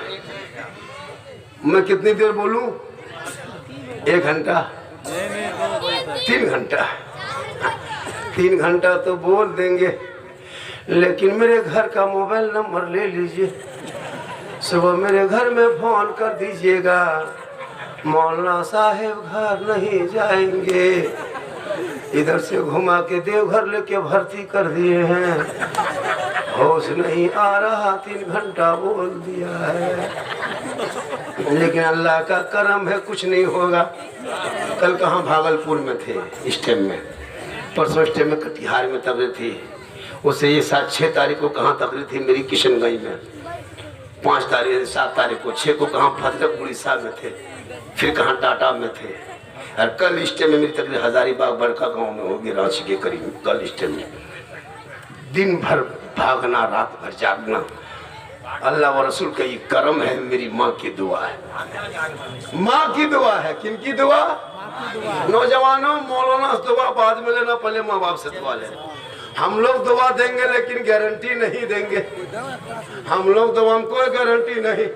मैं कितनी देर बोलूं? 1 घंटा 3 घंटा 3 घंटा तो बोल देंगे, लेकिन मेरे घर का मोबाइल नंबर ले लीजिए, सुबह मेरे घर में फोन कर दीजिएगा। मौलाना साहेब घर नहीं जाएंगे, इधर से घुमा के देवघर लेके भर्ती कर दिए हैं, होश नहीं आ रहा, 3 घंटा बोल दिया है, लेकिन अल्लाह का करम है कुछ नहीं होगा। कल कहाँ भागलपुर में थे स्टेम में, परसों स्टेम में कटिहार में तकरीर थी, उससे ये 7-6 तारीख को कहाँ तकरीर थी मेरी किशनगंज में, 5 तारीख 7 तारीख को, 6 को कहाँ भद्रक उड़ीसा में थे, फिर कहाँ टाटा में थे, और कल स्टेम में मेरी तकरीर हजारीबाग बड़का गांव में होगी, रांची के करीब। कल स्टेम में दिन भर भागना, रात भर जागना, अल्लाह व रसूल का ये करम है। मेरी माँ की दुआ है, माँ की दुआ है। किन की दुआ? नौजवानों, मौलाना से दुआ बाद में लेना, पहले माँ बाप से दुआ लेना। हम लोग दुआ देंगे लेकिन गारंटी नहीं देंगे, हम लोग दुआ में कोई गारंटी नहीं।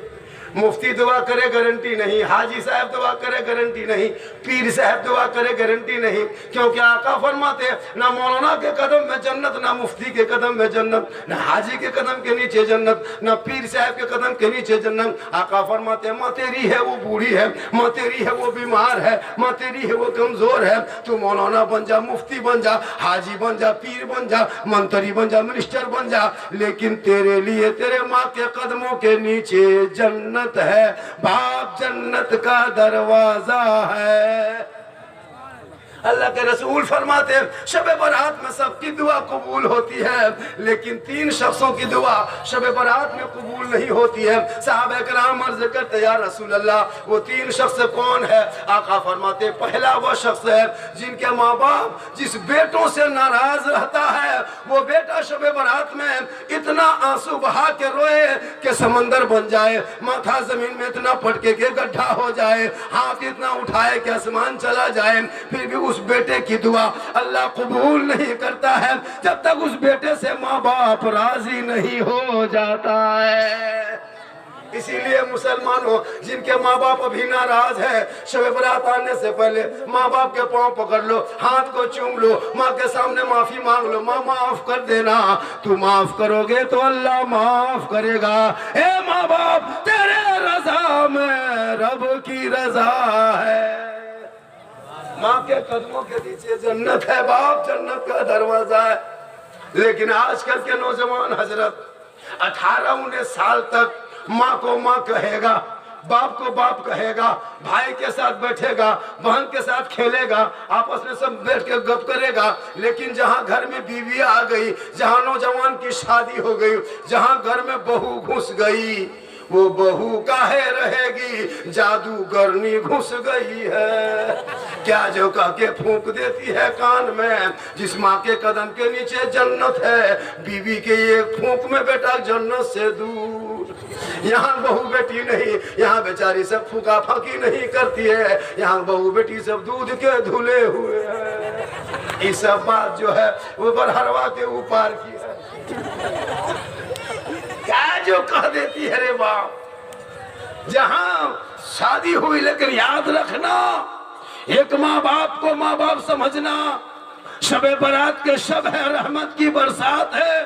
मुफ्ती दुआ करे गारंटी नहीं, हाजी साहब दुआ करे गारंटी नहीं, पीर साहब दुआ करे गारंटी नहीं, क्योंकि आका फरमाते ना मौलाना के कदम में जन्नत, ना मुफ्ती के कदम में जन्नत, ना हाजी के कदम के नीचे जन्नत, ना पीर साहब के कदम के नीचे जन्नत। आका फरमाते माँ तेरी है वो बूढ़ी है, माँ तेरी है वो बीमार है, माँ तेरी है वो कमजोर है, तू मौलाना बन जा, मुफ्ती बन जा, हाजी बन जा, पीर बन जा, मंत्री बन जा, मिनिस्टर बन जा, लेकिन तेरे लिए तेरे माँ के कदमों के नीचे जन्नत है, बाप जन्नत का दरवाजा है। अल्लाह के रसूल फरमाते हैं शब बरात में सबकी दुआ कबूल होती है, लेकिन 3 शख्सों की दुआ शब बरात में कबूल नहीं होती है। साहबे कराम अर्ज करते या रसूल अल्लाह वो 3 शख्स कौन है? आका फरमाते पहला वो शख्स है जिनके माँ बाप जिस बेटों से नाराज रहता है, वो बेटा शब बरात में इतना आंसू बहा के रोए कि समंदर बन जाए, माथा जमीन में इतना पटके के गड्ढा हो जाए, हाथ इतना उठाए कि आसमान चला जाए, फिर भी उस बेटे की दुआ अल्लाह कबूल नहीं करता है जब तक उस बेटे से माँ बाप राजी नहीं हो जाता है। इसीलिए मुसलमानों जिनके माँ बाप अभी नाराज है, शब बारात आने से पहले माँ बाप के पांव पकड़ लो, हाथ को चूम लो, माँ के सामने माफी मांग लो, माँ माफ कर देना। तू माफ करोगे तो अल्लाह माफ करेगा। ए माँ बाप, तेरे रजा में रब की रजा है। माँ के कदमों के नीचे जन्नत है बाप, जन्नत का दरवाजा है। लेकिन आजकल के नौजवान हजरत 18-19 साल तक माँ को माँ कहेगा, बाप को बाप कहेगा, भाई के साथ बैठेगा, बहन के साथ खेलेगा, आपस में सब बैठ के गप करेगा। लेकिन जहाँ घर में बीवी आ गई, जहाँ नौजवान की शादी हो गई, जहाँ घर में बहू घुस गई, वो बहू काहे रहेगी, जादूगरनी घुस गई है। क्या जो कह के फूंक देती है कान में, जिस माँ के कदम के नीचे जन्नत है, बीवी के एक फूंक में बेटा जन्नत से दूर। यहाँ बहू बेटी नहीं, यहाँ बेचारी सब फूका फाकी नहीं करती है, यहाँ बहू बेटी सब दूध के धुले हुए हैं। ये सब बात जो है वो बरहरवा के ऊपर की है। क्या जो कह देती है रे बाप। जहां शादी हुई, लेकिन याद रखना, एक माँ बाप को माँ बाप समझना। शबे बारात के शब है, रहमत की बरसात है।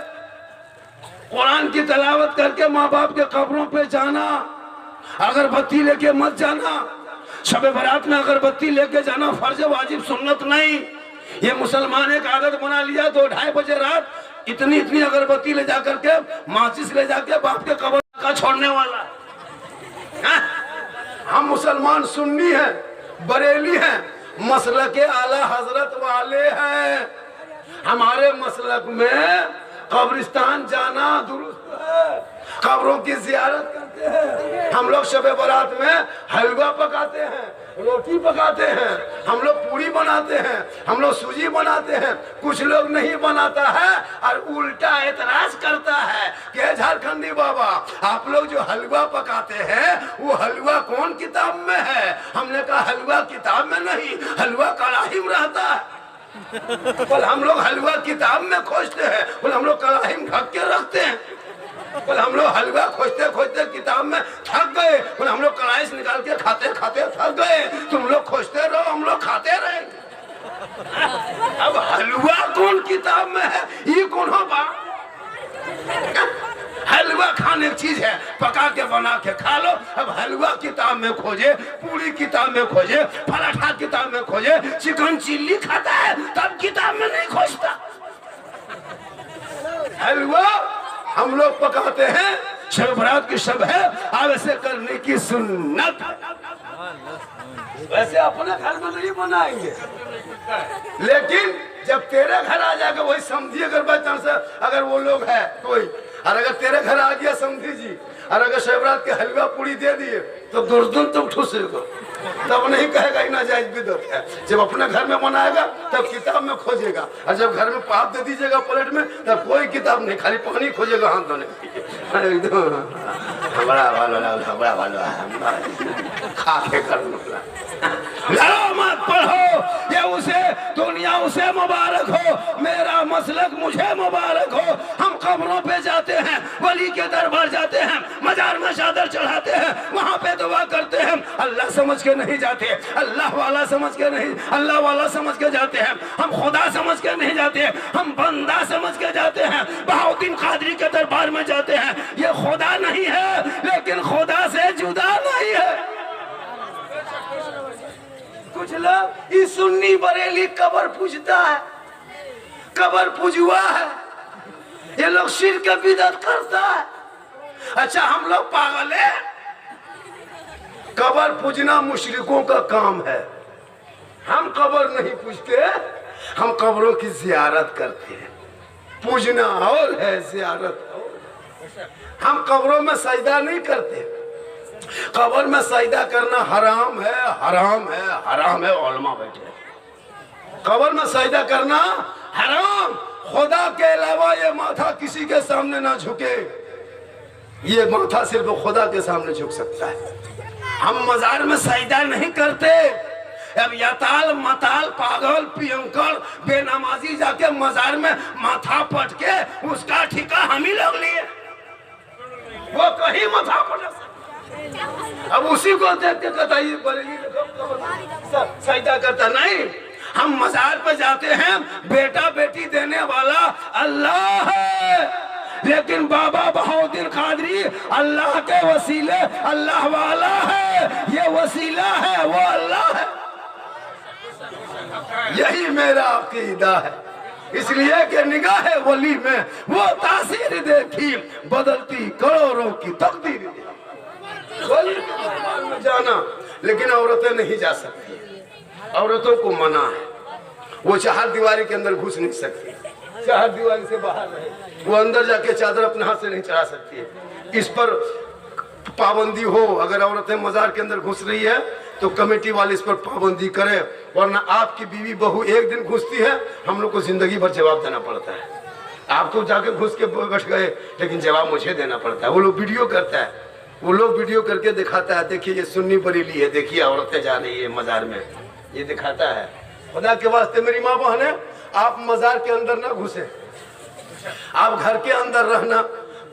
कुरान की तिलावत करके माँ बाप के कब्रों पे जाना, अगरबत्ती लेके मत जाना। शबे बारात में अगरबत्ती लेके जाना फर्ज वाजिब सुन्नत नहीं। ये मुसलमान एक आदत बना लिया, 2-2:30 बजे रात इतनी इतनी अगरबत्ती ले जाकर के, माचिस ले जाके बाप के कब्र का छोड़ने वाला। हम मुसलमान सुन्नी हैं, बरेली हैं, मसलक के आला हजरत वाले हैं। हमारे मसलक में कब्रिस्तान जाना दुरुस्त है, कब्रों की जियारत करते हैं। हम लोग शबे बारात में हलवा पकाते हैं, रोटी पकाते हैं, हम लोग पूरी बनाते हैं, हम लोग सूजी बनाते हैं। कुछ लोग नहीं बनाता है और उल्टा एतराज करता है कि झारखंडी बाबा, आप लोग जो हलवा पकाते हैं वो हलवा कौन किताब में है? हमने कहा हलवा किताब में नहीं, हलवा कड़ाही में रहता है। बोल हम लोग हलवा किताब में खोजते हैं, बोल हम लोग कड़ाही में ढक के रखते हैं। बोल हम लोग हलवा खोजते खोजते किताब में थक गए, बोल हम लोग कड़ाही से निकाल के खाते खाते थक गए। तुम लोग खोजते रहो, हम लोग खाते रहे। अब हलवा कौन किताब में है, ये कौन हो बा? हलवा खाने की चीज है, पका के बना के खा लो। अब हलवा किताब में खोजे, पूरी किताब में खोजे, पराठा किताब में खोजे, चिकन चिल्ली खाता है तब किताब में नहीं खोजता। हलवा हम लोग पकाते हैं, शब बारात की शब है, अब ऐसे करने की सुन्नत। वैसे अपने घर में नहीं बनाएंगे, लेकिन जब तेरे घर आ जाएगा वही समझिए। अगर बाई चांस अगर वो लोग है कोई, और अगर तेरे घर आ गया समझी जी, और अगर शब बारात के हलवा पूरी दे दिए तो दुर्दन तुम ठूसेगा, तब नहीं कहेगा नाजायज बिदअत है। जब अपने घर में बनाएगा तब किताब में खोजेगा, और जब घर में पाप दे दीजिएगा प्लेट में तब कोई किताब नहीं, खाली पानी खोजेगा हाथ धोने के लिए। बड़ा वाला खा के कर लड़ो मत पढ़ो, ये उसे दुनिया उसे मुबारक हो, मेरा मसलक मुझे मुबारक हो। हम कब्रों पे जाते हैं, वली के दरबार जाते हैं, मजार में चादर चढ़ाते हैं, वहाँ पे दुआ करते हैं। अल्लाह समझ के नहीं जाते, अल्लाह वाला समझ के नहीं, अल्लाह वाला समझ के जाते हैं। हम खुदा समझ के नहीं जाते, हम बंदा समझ के जाते हैं। बहाउद्दीन कादरी के दरबार में जाते हैं, ये खुदा नहीं है लेकिन खुदा से जुदा नहीं है। कुछ लोग इस सुन्नी बरेली कब्र पूजता है, कब्र पूजुआ है, ये लोग शिर्क की बिदअत करता है। अच्छा हम लोग पागल है? कब्र पूजना मुशरिकों का काम है, हम कब्र नहीं पूजते, हम कब्रों की जियारत करते हैं। पूजना और है, जियारत और। हम कब्रों में सजदा नहीं करते, कब्र में सजदा करना हराम है, हराम है, हराम है। उलमा बैठे, कब्र में सजदा करना हराम। खुदा के अलावा ये माथा किसी के सामने ना झुके, ये माथा सिर्फ खुदा के सामने झुक सकता है। हम मजार में सजदा नहीं करते। अब यताल मताल पागल पियंकर बेनमाजी जाके मजार में माथा पटके उसका ठिका हम ही लोग लिए, वो कहीं माथा पट सकते। अब उसी को देख के कहता ये सजदा करता नहीं। हम मजार पर जाते हैं, बेटा बेटी देने वाला अल्लाह है, लेकिन बाबा बहाउद्दीन कादरी अल्लाह के वसीले अल्लाह वाला है, ये वसीला है वो अल्लाह है। यही मेरा अकीदा है। इसलिए कि निगाह वली में वो तासीर देखी, बदलती करोड़ों की तकदीर। वली के दरबार में जाना, लेकिन औरतें नहीं जा सकती, औरतों को मना है। वो चार दीवारी के अंदर घुस नहीं सकती, चार दीवारी से बाहर रहे। वो अंदर जाके चादर अपने हाथ से नहीं चढ़ा सकती है। इस पर पाबंदी हो। अगर औरतें मजार के अंदर घुस रही है तो कमेटी वाले इस पर पाबंदी करे, वरना आपकी बीवी बहू एक दिन घुसती है, हम लोग को जिंदगी भर जवाब देना पड़ता है। आप तो जाके घुस के बैठ गए, लेकिन जवाब मुझे देना पड़ता है। वो लोग वीडियो करता है, वो लोग वीडियो करके दिखाता है, देखिए ये सुन्नी बरेली है, देखिए औरतें जा रही है मजार में, ये दिखाता है। खुदा के वास्ते मेरी माँ बहन है, आप मजार के अंदर ना घुसे, आप घर के अंदर रहना,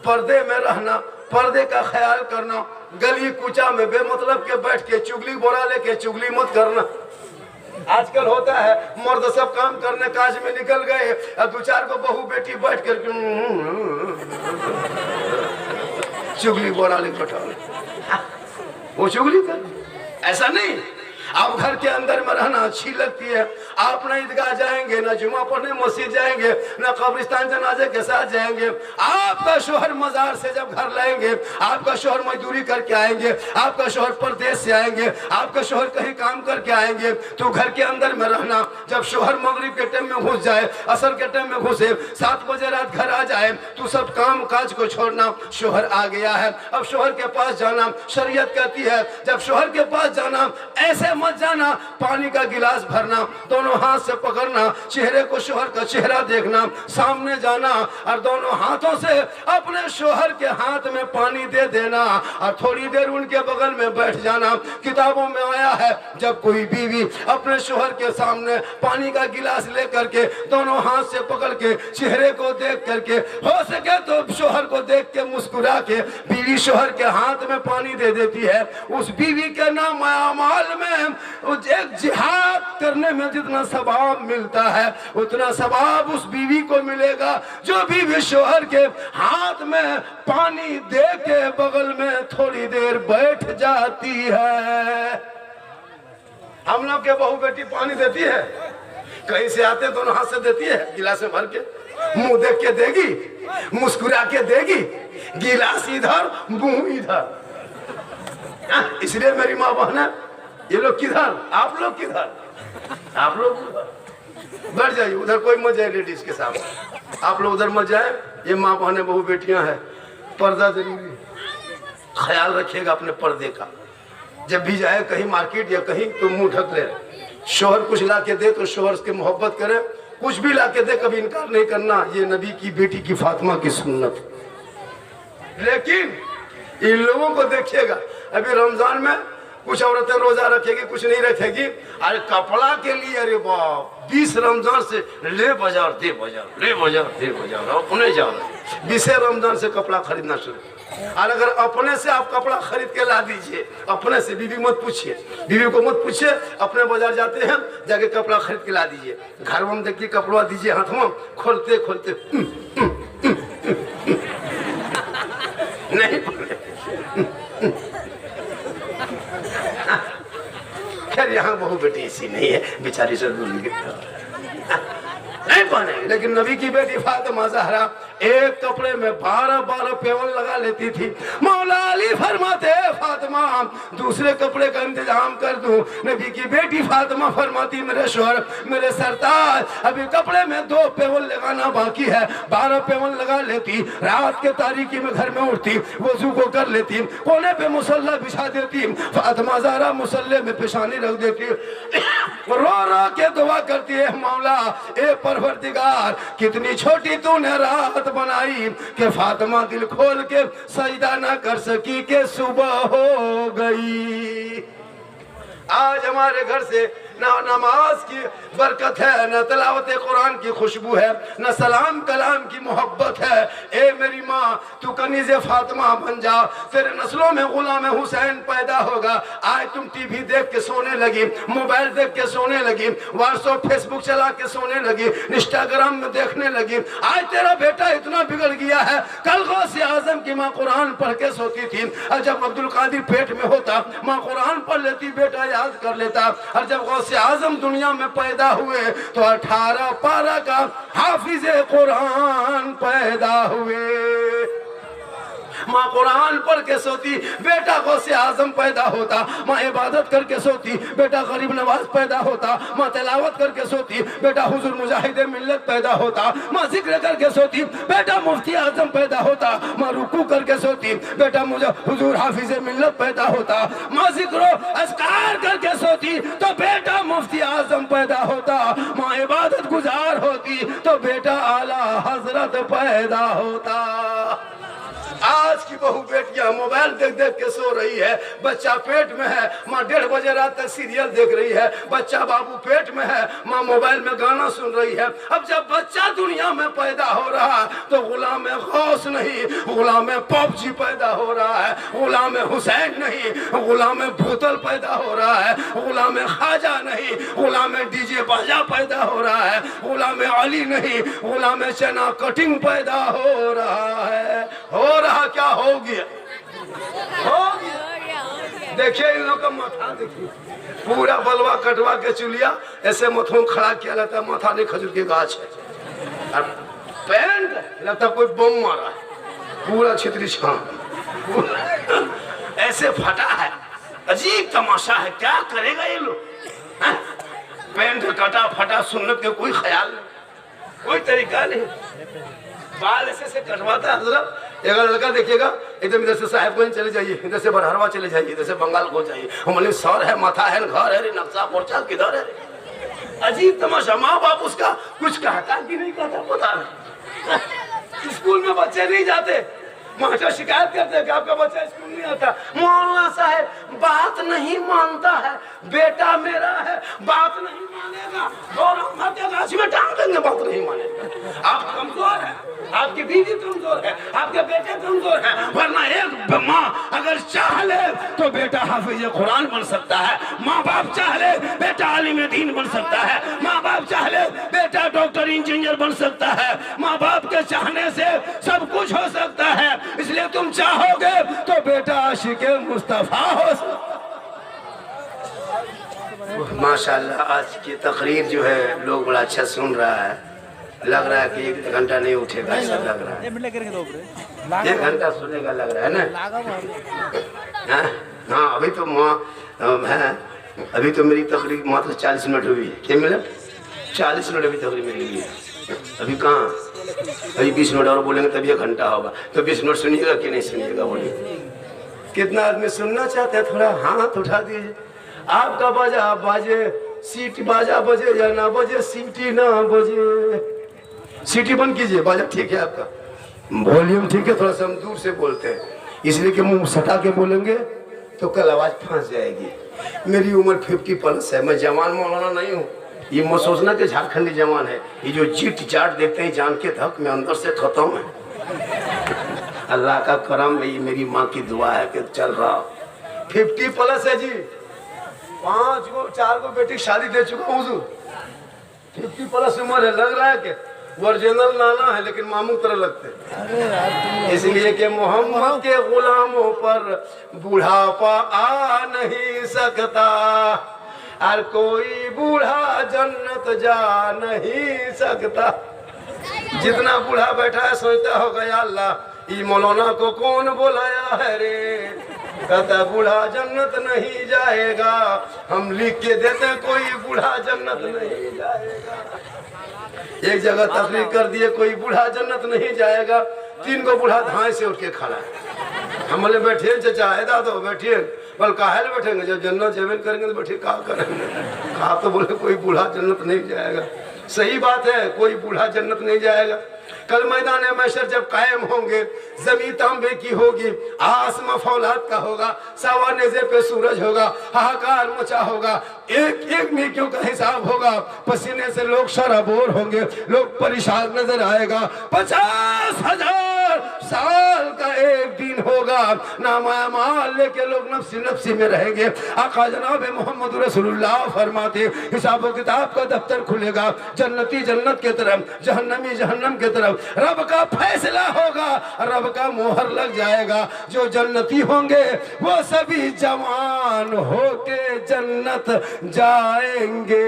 पर्दे में रहना, पर्दे का ख्याल करना। गली कूचा में बेमतलब के बैठ के चुगली बोरा लेके चुगली मत करना। आजकल होता है मर्द सब काम करने काज में निकल गए, और दो चार को बहू बेटी बैठ कर चुगली बोरा लेके बैठा, वो चुगली कर। ऐसा नहीं, आप घर के अंदर में रहना अच्छी लगती है। आप न ईदगाह जाएंगे, न जुमा पढ़ने मस्जिद जाएंगे, न कब्रिस्तान जनाजे के साथ जाएंगे। आपका शोहर मजार से जब घर लाएंगे, आपका शोहर मजदूरी करके आएंगे, आपका शोहर परदेश से आएंगे, आपका शोहर कहीं काम करके आएंगे, तो घर के अंदर में रहना। जब शोहर मगरिब के टाइम में घुस जाए, असर के टाइम में घुसे, 7 बजे रात घर आ जाए, तो सब काम काज को छोड़ना। शोहर आ गया है, अब शोहर के पास जाना। शरीयत कहती है जब शोहर के पास जाना, ऐसे मत जाना, पानी का गिलास भरना, दोनों हाथ से पकड़ना, चेहरे को शोहर का चेहरा देखना, सामने जाना और दोनों हाथों से अपने शोहर के हाथ में पानी दे देना और थोड़ी देर उनके बगल में बैठ जाना। किताबों में आया है जब कोई बीवी अपने शोहर के सामने पानी का गिलास लेकर के दोनों हाथ से पकड़ के चेहरे को देख करके, हो सके तो शोहर को देख के मुस्कुरा के बीवी शोहर के हाथ में पानी दे देती है, उस बीवी के नाम अमाल में एक जिहाद करने में जितना सवाब मिलता है, उतना सवाब उस बीवी को मिलेगा जो बीवी शोहर के हाथ में पानी दे के बगल में थोड़ी देर बैठ जाती है। हम लोग के बहू बेटी पानी देती है, कहीं से आते दोनों हाथ से देती है, गिलास में भर के, मुंह देख के देगी, मुस्कुरा के देगी, गिलास इधर मुंह इधर। इसलिए मेरी माँ बहन है, ये लोग किधर, आप लोग किधर, आप लोग बैठ जाइए उधर, कोई मत जाए लेडीज के साथ, आप लोग उधर मत जाए। ये माँ बहने बहू बेटियां हैं, पर्दा जरूरी, ख्याल रखिएगा अपने पर्दे का। जब भी जाए कहीं मार्केट या कहीं तो मुंह ढक ले। शोहर कुछ ला के दे तो शोहर से मोहब्बत करे, कुछ भी ला के दे कभी इनकार नहीं करना। ये नबी की बेटी की फातिमा की सुन्नत। लेकिन इन लोगों को देखिएगा, अभी रमजान में कुछ औरतें रोजा रखेगी, कुछ नहीं रखेगी। अरे कपड़ा के लिए, अरे बाप, 20 रमजान से ले बाजार दे बाजार, ले बाजार दे बाजार, अपने जाओ। 20 रमजान से कपड़ा खरीदना शुरू। और अगर अपने से आप कपड़ा खरीद के ला दीजिए, अपने से, बीवी मत पूछिए, बीवी को मत पूछिए, अपने बाजार जाते हैं जाके कपड़ा खरीद के ला दीजिए। घर में देखिए कपड़ा दीजिए हाथ में, खोलते खोलते नहीं खैर यहाँ बहु बेटी ऐसी नहीं है, बेचारी से दूर नहीं पहने। लेकिन नबी की बेटी फातिमा ज़हरा एक कपड़े में 12 पेवल लगा लेती थी। मौला अली फरमाते फातिमा दूसरे कपड़े का इंतजाम कर दूं। नबी की बेटी फातिमा फरमाती मेरे शोहर, मेरे सरताज, अभी कपड़े में 2 पेवल लगाना बाकी है। 12 पेवल लगा लेती, रात के तारीकी में घर में उठती, वजू को कर लेती, कोने पे मुसल्ला बिछा देती, फातिमा ज़हरा मुसल्ले में पेशानी रख देती, रो रो के दुआ करती है, मौला ए परवरदिगार, कितनी छोटी तूने रात बनाई कि फातिमा दिल खोल के सजदा ना कर सकी कि सुबह हो गई। आज हमारे घर से ना नमाज की बरकत है, न तिलावत कुरान की खुशबू है, न सलाम कलाम की मोहब्बत है। ए मेरी माँ, तू कनीज़े फातिमा बन जा, तेरे नस्लों में गुलाम हुसैन पैदा होगा। आज तुम टीवी देख के सोने लगी, मोबाइल देख के सोने लगी, व्हाट्सएप फेसबुक चला के सोने लगी, इंस्टाग्राम में देखने लगी। आज तेरा बेटा इतना बिगड़ गया है। कल गौसे आजम की माँ कुरान पढ़ के सोती थी, और जब अब्दुल कादिर पेट में होता माँ कुरान पढ़ लेती, बेटा याद कर लेता। और जब गौसे आजम दुनिया में पैदा हुए तो 18 पारा का हाफिज़े कुरान पैदा हुए। माँ कुरान पढ़ के सोती, बेटा गौसे आजम पैदा होता। माँ इबादत करके सोती, बेटा गरीब नवाज पैदा होता। माँ तिलावत करके सोती, बेटा हुजूर मुजाहिद मिल्लत पैदा होता। माँ जिक्र करके सोती, बेटा मुफ्ती आजम पैदा होता। माँ रुकू करके सोती, बेटा मुझे हुजूर हाफिज मिल्लत पैदा होता। माँ जिक्र अस्कार करके सोती तो बेटा मुफ्ती आजम पैदा होता। माँ इबादत गुजार होती तो बेटा आला हजरत पैदा होता। आज की बहू बेटियां मोबाइल देख देख के सो रही है। बच्चा पेट में है, माँ 1:30 बजे रात तक सीरियल देख रही है। बच्चा बाबू पेट में है, माँ मोबाइल में गाना सुन रही है। अब जब बच्चा दुनिया में पैदा हो रहा तो गुलाम गौस नहीं, गुलाम पबजी पैदा हो रहा है। गुलाम हुसैन नहीं, गुलाम भूतल पैदा हो रहा है। गुलाम ख्वाजा नहीं, गुलाम डीजे बाजा पैदा हो रहा है। गुलाम अली नहीं, गुलाम चना कटिंग पैदा हो रहा है। हो रहा क्या हो गया? हो गया। देखिए इन लोग का माथा, देखिए पूरा बलवा कटवा के चुलिया ऐसे मथों खड़ा किया रहता। माथा नहीं, खजूर के गाछ है, और पैंट लगता कोई बम मारा है, पूरा छितरी छान ऐसे फटा है। अजीब तमाशा है, क्या करेगा ये लोग? पैंट कटा फटा, सुन्नत के कोई ख्याल नहीं, कोई तरीका नहीं। बाल ऐसे कटवाता है हजरत। एक लड़का देखिएगा, एकदम इधर से साहेबगंज चले जाइए, इधर से बरहरवा चले जाइए, इधर से बंगाल को जाइए। हमारे सर है, माथा है, घर है, नक्शा पोर्चा किधर है? अजीब तमाशा। माँ बाप उसका कुछ कहता कि नहीं कहता पता नहीं। स्कूल में बच्चे नहीं जाते, मास्टर शिकायत करते हैं कि आपका बच्चा स्कूल नहीं आता। मौलाना साहब बात नहीं मानता है, बेटा मेरा है, बात नहीं मानेगा, गाछ में टांग देंगे, बात नहीं मानेगा। आप कमजोर है, आपकी बीवी कमजोर है, आपके बेटे कमजोर है। वरना एक माँ अगर चाह ले तो बेटा हाफिज कुरान बन सकता है। माँ बाप चाह ले बेटा आलिम दीन बन सकता है। माँ बाप चाह ले बेटा डॉक्टर इंजीनियर बन सकता है। माँ बाप के चाहने से सब कुछ हो सकता है। इसलिए तुम चाहोगे तो बेटा आशिक़े मुस्तफा हो। माशाल्लाह आज की तकरीर जो है लोग बड़ा अच्छा सुन रहा है। लग रहा है कि 1 घंटा नहीं उठेगा, ऐसा लग रहा है। 1 घंटा सुनेगा लग रहा है ना? हाँ अभी तो है, अभी तो मेरी तकरीर मात्र 40 मिनट हुई है। क्या मिला? 40 मिनट अभी तकरीर मेरी हुई है। अभी कहाँ, अभी 20 मिनट और बोलेंगे तभी 1 घंटा होगा। तो 20 मिनट सुनिएगा कि नहीं सुनिएगा? बोलिए कितना आदमी सुनना चाहते हैं? थोड़ा हाथ उठा दीजिए। आपका बाजा बाजे, सीटी बाजा बजे या ना बजे, सीटी ना बजे। सीटी बंद कीजिए, बाजा ठीक है आपका, वॉल्यूम ठीक है। थोड़ा सा हम दूर से बोलते हैं इसलिए कि मुंह सटा के बोलेंगे तो कल आवाज फंस जाएगी। मेरी उम्र 50+ है, मैं जवान मौलाना नहीं हूँ। ये मत सोचना कि झारखंडी जवान है। ये जो जीट जाट देखते हैं जान के धक में अंदर से खत्म है। अल्लाह का करम, ये मेरी माँ की दुआ है कि चल रहा। 50+ है जी, 4 गो बेटी शादी दे चुका हूँ। 50+ उम्र है, लग रहा है कि ओरिजिनल नाना है लेकिन मामू तरह लगते हैं। इसलिए कि मोहम्मद के गुलामों पर बुढ़ापा आ नहीं सकता, और कोई बूढ़ा जन्नत जा नहीं सकता। जितना बूढ़ा बैठा है सोचता होगा या अल्लाह ये मौलाना को कौन बुलाया है रे। कहता बूढ़ा जन्नत नहीं जाएगा, हम लिख के देते कोई बूढ़ा जन्नत नहीं जाएगा। एक जगह तकरीर कर दिए कोई बूढ़ा जन्नत नहीं जाएगा, 3 गो बूढ़ा धाए से उठ के खड़ा है। हम बोले बैठिए चाचा है दादो बैठिए। बोल काहे बैठेंगे, जब जन्नत जमीन करेंगे तो बैठिए कहा करेंगे। कहा तो बोले कोई बूढ़ा जन्नत नहीं जाएगा। सही बात है, कोई बूढ़ा जन्नत नहीं जाएगा। कल मैदान महशर जब कायम होंगे, जमीन तांबे की होगी, आसमां फौलाद का होगा, सवा नेज़े पे सूरज होगा, हाहाकार मचा होगा, एक एक नेकियों का हिसाब होगा, पसीने से लोग शराबोर होंगे, लोग परेशान नजर आएगा। 50,000 साल का एक दिन होगा, नामाल लेके लोग नफ्सी नफ्सी में रहेंगे। आका जनाब मोहम्मद रसूलुल्लाह फरमाते हिसाब किताब का दफ्तर खुलेगा, जन्नती जन्नत के तरफ, जहन्नमी जहन्नम के तरफ, रब का फैसला होगा, रब का मोहर लग जाएगा। जो जन्नती होंगे वो सभी जवान होके जन्नत जाएंगे।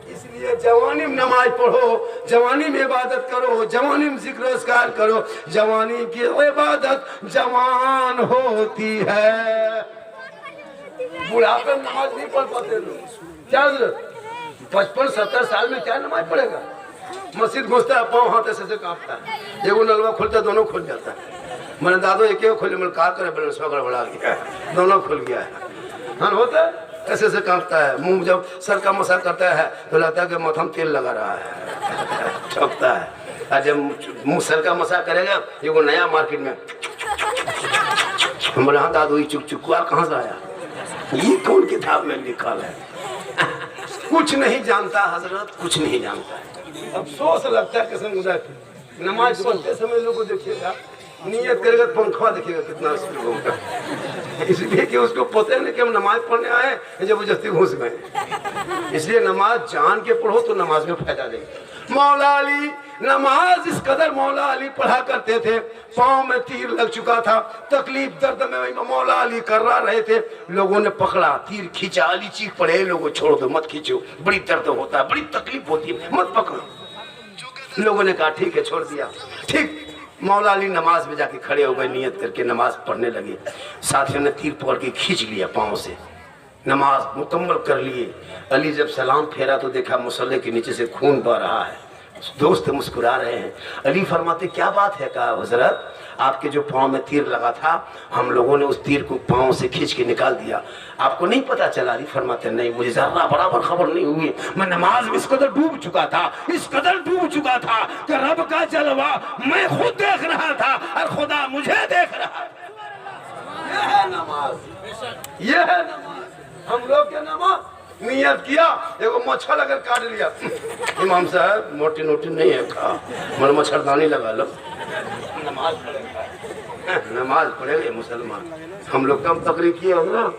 इसलिए जवानी में नमाज पढ़ो, जवानी में इबादत करो, जवानी में जिक्र अस्कार करो। जवानी की इबादत जवान होती है। बुढ़ापे में नमाज नहीं पढ़ पाते लोग, क्या जरूरत? 55-70 साल में क्या नमाज पढ़ेगा? मस्जिद घुसता है, पाँव हाथ ऐसे कांपता है, एगो नलवा खुलता है, दोनों खुल जाता है। मैंने दादो एक खोले, मैंने कहा करे बड़े सौ गड़बड़ा गया, दोनों खुल गया है। हाँ होता है, ऐसे से कांपता है। मुंह जब सर का मसा करता है तो लगता है कि माथा में तेल लगा रहा है, ठोकता है। और जब मुंह सर का मसा करेगा, एगो नया मार्केट में, बोले हाँ दादो ये चुकचुकुआ कहाँ से आया, ये कौन किताब में लिखा है? कुछ नहीं जानता हजरत, कुछ नहीं जानता है। अफसोस लगता है कसम खुदा की। नमाज पढ़ते समय लोगों को देखिएगा, नियत करेगा तो पंखा देखिएगा कितना स्पीड होगा, इसलिए कि उसको पता नहीं कि हम नमाज पढ़ने आए, जबरदस्ती घुस गए। इसलिए नमाज जान के पढ़ो तो नमाज में फायदा देगा। मौला अली नमाज इस कदर मौला अली पढ़ा करते थे, पाँव में तीर लग चुका था, तकलीफ दर्द में मौला अली कर रहे थे। लोगों ने पकड़ा, तीर खींचा, अली चीख पड़े, लोगों छोड़ दो, मत खींचो, बड़ी दर्द होता है, बड़ी तकलीफ होती है, मत पकड़ो। लोगों ने कहा ठीक है, छोड़ दिया। ठीक मौला अली नमाज में जाके खड़े हो गए, नियत करके नमाज पढ़ने लगे। साथियों ने तीर पकड़ के खींच लिया पाँव से, नमाज मुकम्मल कर लिए। अली जब सलाम फेरा तो देखा मुसल्ले के नीचे से खून बह रहा है, दोस्त मुस्कुरा रहे हैं। अली फरमाते क्या बात है? कहा हजरत आपके जो पाँव में तीर लगा था, हम लोगों ने उस तीर को पाँव से खींच के निकाल दिया, आपको नहीं पता चला? अली फरमाते नहीं, मुझे जरा बराबर खबर नहीं हुई, मैं नमाज में इस कदर डूब चुका था, इस कदर डूब चुका था कि रब का जलवा मैं खुद देख रहा था और खुदा मुझे देख रहा है। यह है नमाज, यह है नमाज। हम लोग के नमाज नियत किया, एगो मच्छर अगर काट लिया, इमाम साहब मोटी नोटी नहीं है, खा मन मच्छरदानी लगा लो, नमाज पढ़ेगा, नमाज पढ़ेगा मुसलमान। हम लोग कम तकरीर किए हो ना,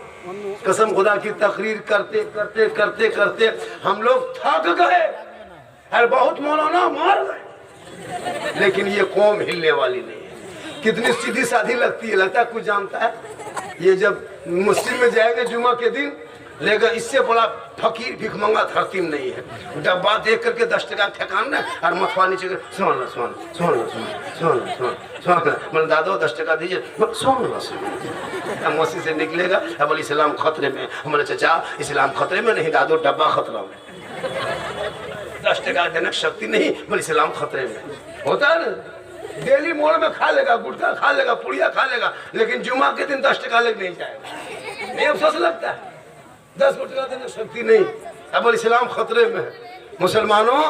कसम खुदा की तकरीर करते करते करते करते हम लोग थक गए, अरे बहुत मौलाना मार गए, लेकिन ये कौम हिलने वाली नहीं है। कितनी सीधी साधी लगती है, लगता है कुछ जानता है। ये जब मस्जिद में जाएंगे जुमा के दिन, लेकिन इससे बड़ा फकीर भिखमंगा धरती में नहीं है। डब्बा देख करके 10 टका ठेकान ना, और मथवा नीचे सुन लो सुन सुन लो सुन लो सुन सुन, मैंने दादो 10 टका दीजिए, सुन लो सुन। मस्जिद से निकलेगा, अब बोले इस्लाम खतरे में, हमारे चचा इस्लाम खतरे में नहीं दादो, डब्बा खतरा में, 10 टका देने की शक्ति नहीं, बोले इस्लाम खतरे में। होता है ना, डेली मोड़ में खा लेगा, गुटखा खा लेगा, पुड़िया खा लेगा, लेकिन जुमा के दिन 10 टका लेके नहीं जाएगा। नहीं अफसोस लगता है, 10 टका देने शक्ति नहीं। अब इस्लाम खतरे में है। मुसलमानों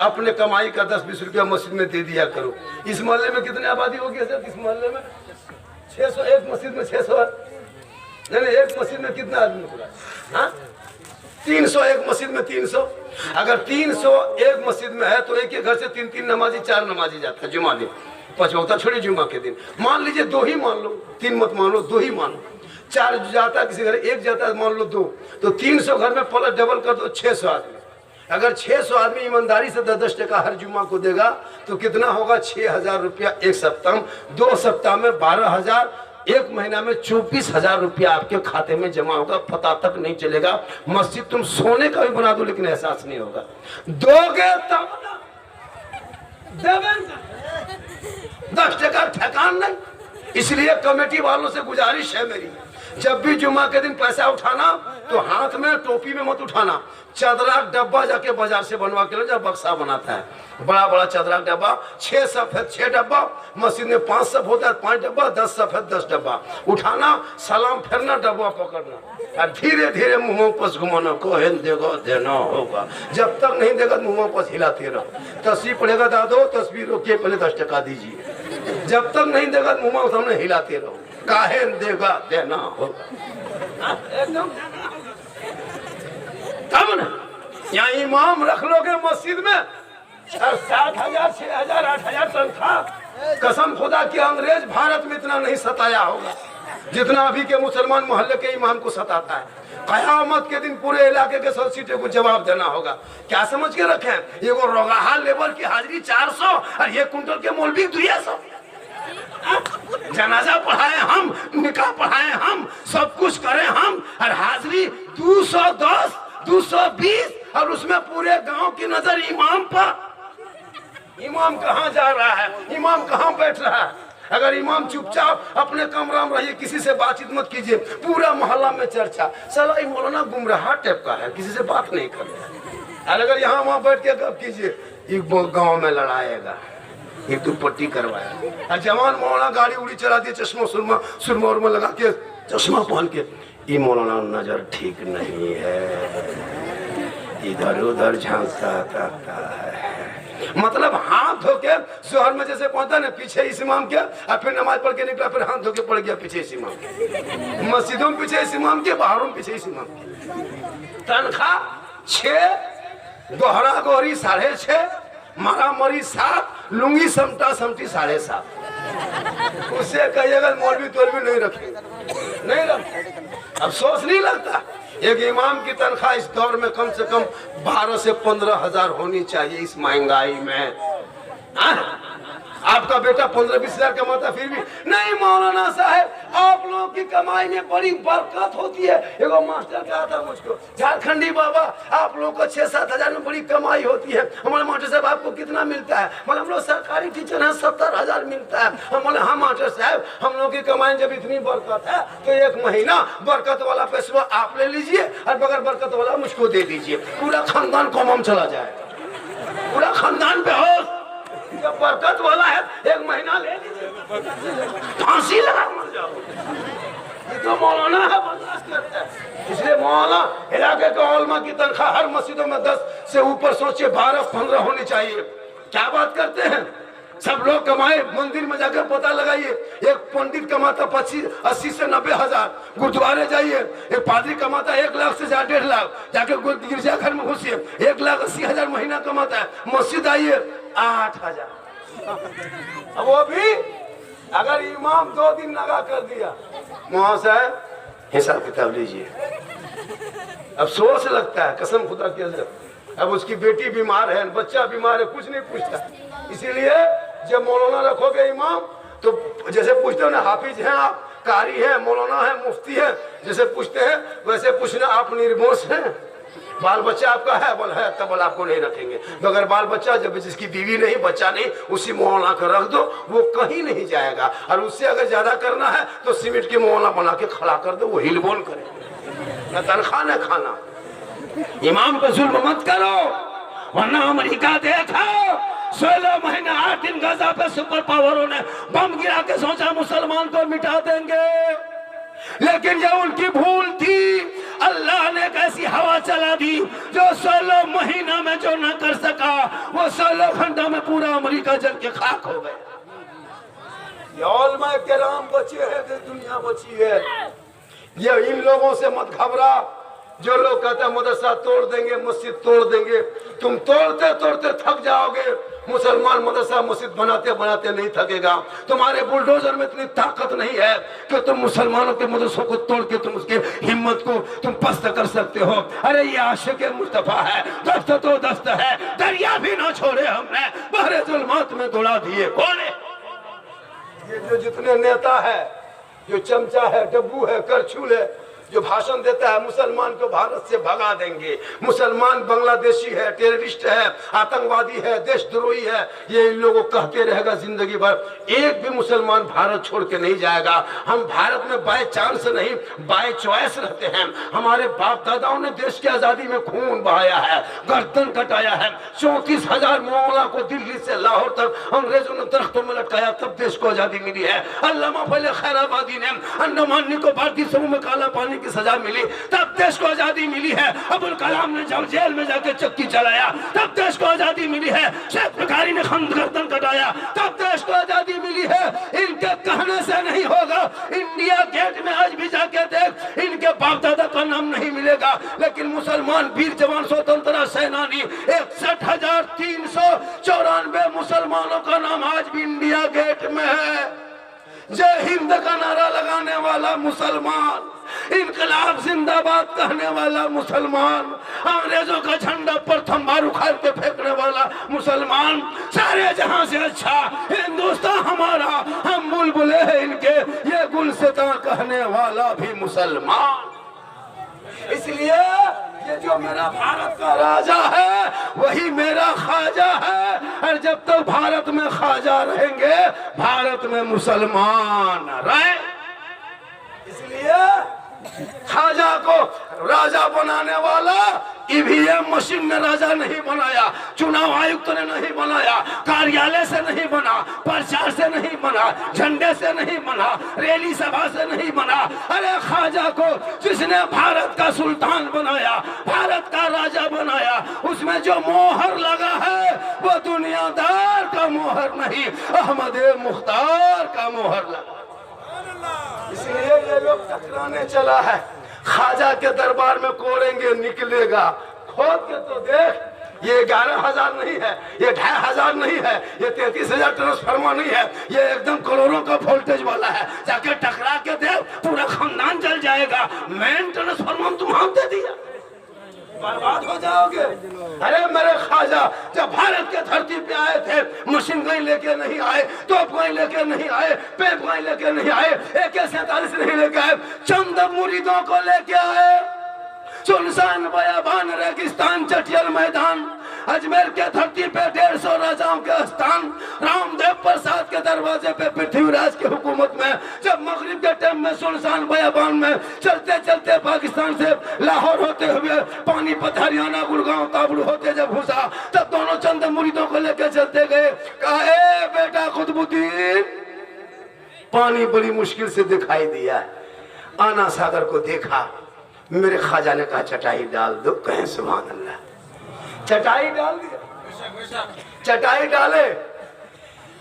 अपने कमाई का 10-20 रुपया मस्जिद में दे दिया करो। इस मोहल्ले में कितनी आबादी होगी सर? इस मोहल्ले में 600, एक मस्जिद में 600 है, नहीं एक मस्जिद में कितना आदमी होगा? हाँ 300, एक मस्जिद में 300। अगर 300 एक मस्जिद में है तो एक घर से 3-3 नमाजी, 4 नमाजी जाता है जुमा दिन, 5 वक्त छोड़ी जुमा के दिन। मान लीजिए 2 ही मान लो, 3 मत मान लो, 2 ही मान लो। 4 जाता है किसी घर, 1 जाता है मान लो 2, तो 300 घर में प्लस डबल कर दो 600 आदमी। अगर 600 आदमी ईमानदारी से 10-10 टका हर जुमा को देगा तो कितना होगा? 6000 रुपया एक सप्ताह में, 2 सप्ताह में 12,000, एक महीना में 24,000 रुपया आपके खाते में जमा होगा, पता तक नहीं चलेगा। मस्जिद तुम सोने का भी बना दो लेकिन एहसास नहीं होगा। दोगे तब 10 टका ठेकान नहीं। इसलिए कमेटी वालों से गुजारिश है मेरी, जब भी जुम्मा के दिन पैसा उठाना तो हाथ में टोपी में मत उठाना, चदरा डब्बा जाके बाजार से बनवा के लो, जब बक्सा बनाता है बड़ा बड़ा चदरा डब्बा, 6 सफेद 6 डब्बा, मस्जिद में 5 सफ होता है 5 डब्बा, 10 सफेद 10 डब्बा उठाना, सलाम फेरना, डब्बा पकड़ना और धीरे धीरे मुंह पर घुमाना, कोहेन देगा देना होगा, जब तक नहीं देगा मुंह पर हिलाते रहो। तस्वीर पड़ेगा दादो, तस्वीर रोकिए, पहले 10 टका दीजिए, जब तक नहीं देगा मुंह सामने हिलाते रहो, काहेन देगा देना होगा एकदम। तब न यहाँ इमाम रख लोगे मस्जिद में 7,000 6,000 8,000 तनख्वाह, कसम खुदा की अंग्रेज भारत में इतना नहीं सताया होगा जितना अभी के मुसलमान मोहल्ले के इमाम को सताता है। कयामत के दिन पूरे इलाके के 100 सीटों को जवाब देना होगा। क्या समझ के रखे हैं, ये वो रोगाहा लेबर की हाजिरी 400 और ये कुंटल के मौलवी 200। जनाजा पढ़ाए हम, निकाह पढ़ाए हम, सब कुछ करें हम, और हाजिरी 210 220, और उसमें पूरे गांव की नजर इमाम पर। इमाम कहाँ जा रहा है, इमाम कहाँ बैठ रहा है? अगर इमाम चुपचाप अपने कमरा में रहिए, किसी से बातचीत मत कीजिए, पूरा मोहल्ला में चर्चा, साला ये मौलाना गुमराह टाइप का है, किसी से बात नहीं कर रहा है। अगर यहाँ वहाँ बैठ के गप कीजिए, एक गाँव में लड़ाएगा, एक दुपट्टी करवाया, जवान मौलाना गाड़ी उड़ी चला दिए, चश्मा सुरमा उरमा लगा के, चश्मा पहन के, ये मौलाना नजर ठीक नहीं है, इधर उधर झांकता है। मतलब हाथ धो के जोहर में जैसे पहुंचा ना, पीछे इस इमाम के, और फिर नमाज पढ़ के निकला, फिर हाथ धो के पड़ गया पीछे इस इमाम के, मस्जिदों में पीछे इस इमाम के, बाहरों में पीछे इस इमाम के। तनख्वाह 6, दोहरा गोरी 6.5, मारा मरी 7, लुंगी समटा समटी 7.5। उससे कहिएगा मौलवी तोलवी नहीं रखे, नहीं रखे, अफसोस नहीं लगता। एक इमाम की तनख्वाह इस दौर में कम से कम 12 से 15 हजार होनी चाहिए इस महंगाई में। आपका बेटा 15-20 हजार कमाता फिर भी नहीं, मौलाना साहब आप लोगों की कमाई में बड़ी बरकत होती है। एगो मास्टर कहा था मुझको, झारखंडी बाबा आप लोगों को 6-7 हजार में बड़ी कमाई होती है। हमारे मास्टर साहब आपको कितना मिलता है? मतलब हम लोग सरकारी टीचर हैं, 70,000 मिलता है। हम बोले हाँ मास्टर साहब, हम लोगों की कमाई जब इतनी बरकत है तो 1 महीना बरकत वाला पैसा आप ले लीजिए और बगैर बरकत वाला मुझको दे दीजिए, पूरा खानदान कमाम चला जाएगा, पूरा खानदान पे हो। जब बरकत वाला है 1 महीना ले लीजिए, फांसी लगा मर जाओ। ये तो मौलाना है, बर्दाश्त करता है। इसलिए मौलाना इलाके के उलमा की तनख्वाह हर मस्जिदों में 10 से ऊपर, सोचिए 12-15 होनी चाहिए। क्या बात करते हैं, सब लोग कमाए, मंदिर में जाकर पता लगाइए, एक पंडित कमाता 80 से 90 हजार, गुरुद्वारे जाइए एक पादरी कमाता 1 लाख से 1.5 लाख, जाके गिरजाघर में घुसिए 1,80,000 महीना कमाता है, मस्जिद आइए 8,000। अब वो भी अगर इमाम 2 दिन लगा कर दिया, वहां से हिसाब किताब लीजिए। अब सोच लगता है, कसम खुदा की। अब उसकी बेटी बीमार है, बच्चा बीमार है, कुछ नहीं पूछता। इसीलिए जब मौलाना रखोगे इमाम तो जैसे पूछते हो ना, हाफिज हैं आप, कारी हैं, मौलाना है, मुफ्ती है, जैसे पूछते हैं वैसे पूछना, आप निर्दोष हैं, बाल बच्चा आपका है? बोल है, तब बोल आपको नहीं रखेंगे। मगर बाल बच्चा जब जिसकी बीवी नहीं, बच्चा नहीं, उसी मौलाना को रख दो, वो कहीं नहीं जाएगा। और उससे अगर ज्यादा करना है तो सीमेंट के मौलाना बना के खड़ा कर दो, वो हिलबोल करे, न तनख्वाह न खाना। इमाम पे जुल्म मत करो, वरना अमेरिका देखो 16 महीने 8 दिन गाजा पे सुपर पावरों ने बम गिरा के सोचा मुसलमान को मिटा देंगे, लेकिन ये उनकी भूल थी। अल्लाह ने एक ऐसी हवा चला दी जो 16 महीना में जो न कर सका, वो 16 घंटा में पूरा अमेरिका जल के खाक हो गया। ये उलमा किराम बचे हैं, दुनिया बची है। ये इन लोगों से मत घबरा जो लोग कहते हैं मदरसा तोड़ देंगे, मस्जिद तोड़ देंगे। तुम तोड़ते तोड़ते थक जाओगे, मुसलमान मदरसा मस्जिद बनाते बनाते नहीं थकेगा। तुम्हारे बुलडोजर में इतनी ताकत नहीं है कि तुम मुसलमानों के मदरसों को तोड़ के तुम उसके हिम्मत को तुम पस्त कर सकते हो। अरे ये आशिक मुस्तफा है, दस्त तो दस्त है, दरिया भी ना छोड़े हमने, बहरे जुल्मात में दौड़ा दिए कौन है? ये जो जितने नेता है, जो चमचा है, डब्बू है, करछुल है, जो भाषण देता है मुसलमान को भारत से भगा देंगे, मुसलमान बांग्लादेशी है, टेररिस्ट है, आतंकवादी है, देशद्रोही है, ये इन लोगों को कहते रहेगा जिंदगी भर। एक भी मुसलमान भारत छोड़ के नहीं जाएगा। हम भारत में बाय चांस नहीं, बाय चॉइस रहते हैं। हमारे बाप दादाओं ने देश की आजादी में खून बहाया है, गर्दन कटाया है। 34,000 मामला को दिल्ली से लाहौर तक अंग्रेजों ने दरख्तों में लटकाया, तब देश को आजादी मिली है। अल्लामा फजल खैराबादी ने अंडमान निकोबार की समूह में काला पानी की सजा मिली, तब देश को आजादी मिली है। अबुल कलाम ने जब जेल में जाके चक्की चलाया, तब देश को आजादी मिली है। शेख बुखारी ने गर्दन कटाया, तब देश को आजादी मिली है। इनके कहने से नहीं होगा। इंडिया गेट में आज भी जाके देख, इनके बाप दादा का नाम नहीं मिलेगा, लेकिन मुसलमान वीर जवान स्वतंत्रता सेनानी 61,394 मुसलमानों का नाम आज भी इंडिया गेट में है। जय हिंद का नारा लगाने वाला मुसलमान, इनकलाब जिंदाबाद कहने वाला मुसलमान, अंग्रेजों का झंडा प्रथम बार उखाड़ के फेंकने वाला मुसलमान, सारे जहां से अच्छा हिंदुस्तान हमारा, हम बुलबुले हैं इनके, ये गुलसिता कहने वाला भी मुसलमान। इसलिए ये जो मेरा भारत का राजा है वही मेरा ख्वाजा है, और जब तक भारत में ख्वाजा रहेंगे भारत में मुसलमान रहे। इसलिए ख्वाजा को राजा बनाने वाला ईवीएम मशीन ने राजा नहीं बनाया, चुनाव आयुक्त ने नहीं बनाया, कार्यालय से नहीं बना, प्रचार से नहीं बना, झंडे से नहीं बना, रैली सभा से नहीं बना। अरे ख्वाजा को जिसने भारत का सुल्तान बनाया, भारत का राजा बनाया, उसमें जो मोहर लगा है वो दुनियादार का मोहर नहीं, अहमद मुख्तार का मोहर लगा। इसलिए ये लोग टकराने चला है। ख्वाजा के दरबार में कोड़ेंगे निकलेगा, खोद के तो देख, ये 11,000 नहीं है, ये 2,500 नहीं है, ये 33,000 ट्रांसफार्मर नहीं है, ये एकदम करोड़ों का वोल्टेज वाला है। जाके टकरा के देख, पूरा खानदान जल जाएगा। मेन ट्रांसफार्मर तुम हाथ दे दिया, बर्बाद हो जाओगे। अरे मेरे ख्वाजा जब भारत के धरती पे आए थे, मशीन गन लेके नहीं आए, तोप गन लेके नहीं आए, पेप गन लेके नहीं आए, AK-47 नहीं लेके आए, चंद मुरीदों को लेके आए। सुनसान बयाबान रेगिस्तान चटियल मैदान, अजमेर के धरती पे 150 राजाओं के स्थान, रामदेव प्रसाद के दरवाजे पे पृथ्वीराज की हुकूमत में, जब मगरिब के टाइम में सुनसान बयाबान में चलते चलते पाकिस्तान से लाहौर होते हुए पानीपत हरियाणा गुड़गांव ताबड़ू होते जब घुसा, तब दोनों चंद मुरीदों को लेकर चलते गए। कहा ए बेटा कुतुबुद्दीन, पानी बड़ी मुश्किल से दिखाई दिया। आना सागर को देखा, मेरे ख्वाजा ने कहा चटाई डाल दो, कहें सुभान अल्लाह। चटाई डाल दिया, चटाई डाले,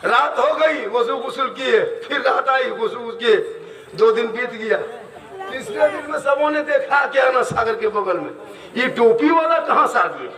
रात हो गई, गुस्ल किए, फिर रात आई, गुस्ल किए, 2 दिन बीत गया। तीसरे दिन में सबों ने देखा कि आना सागर के बगल में ये टोपी वाला कहाँ से आ गया,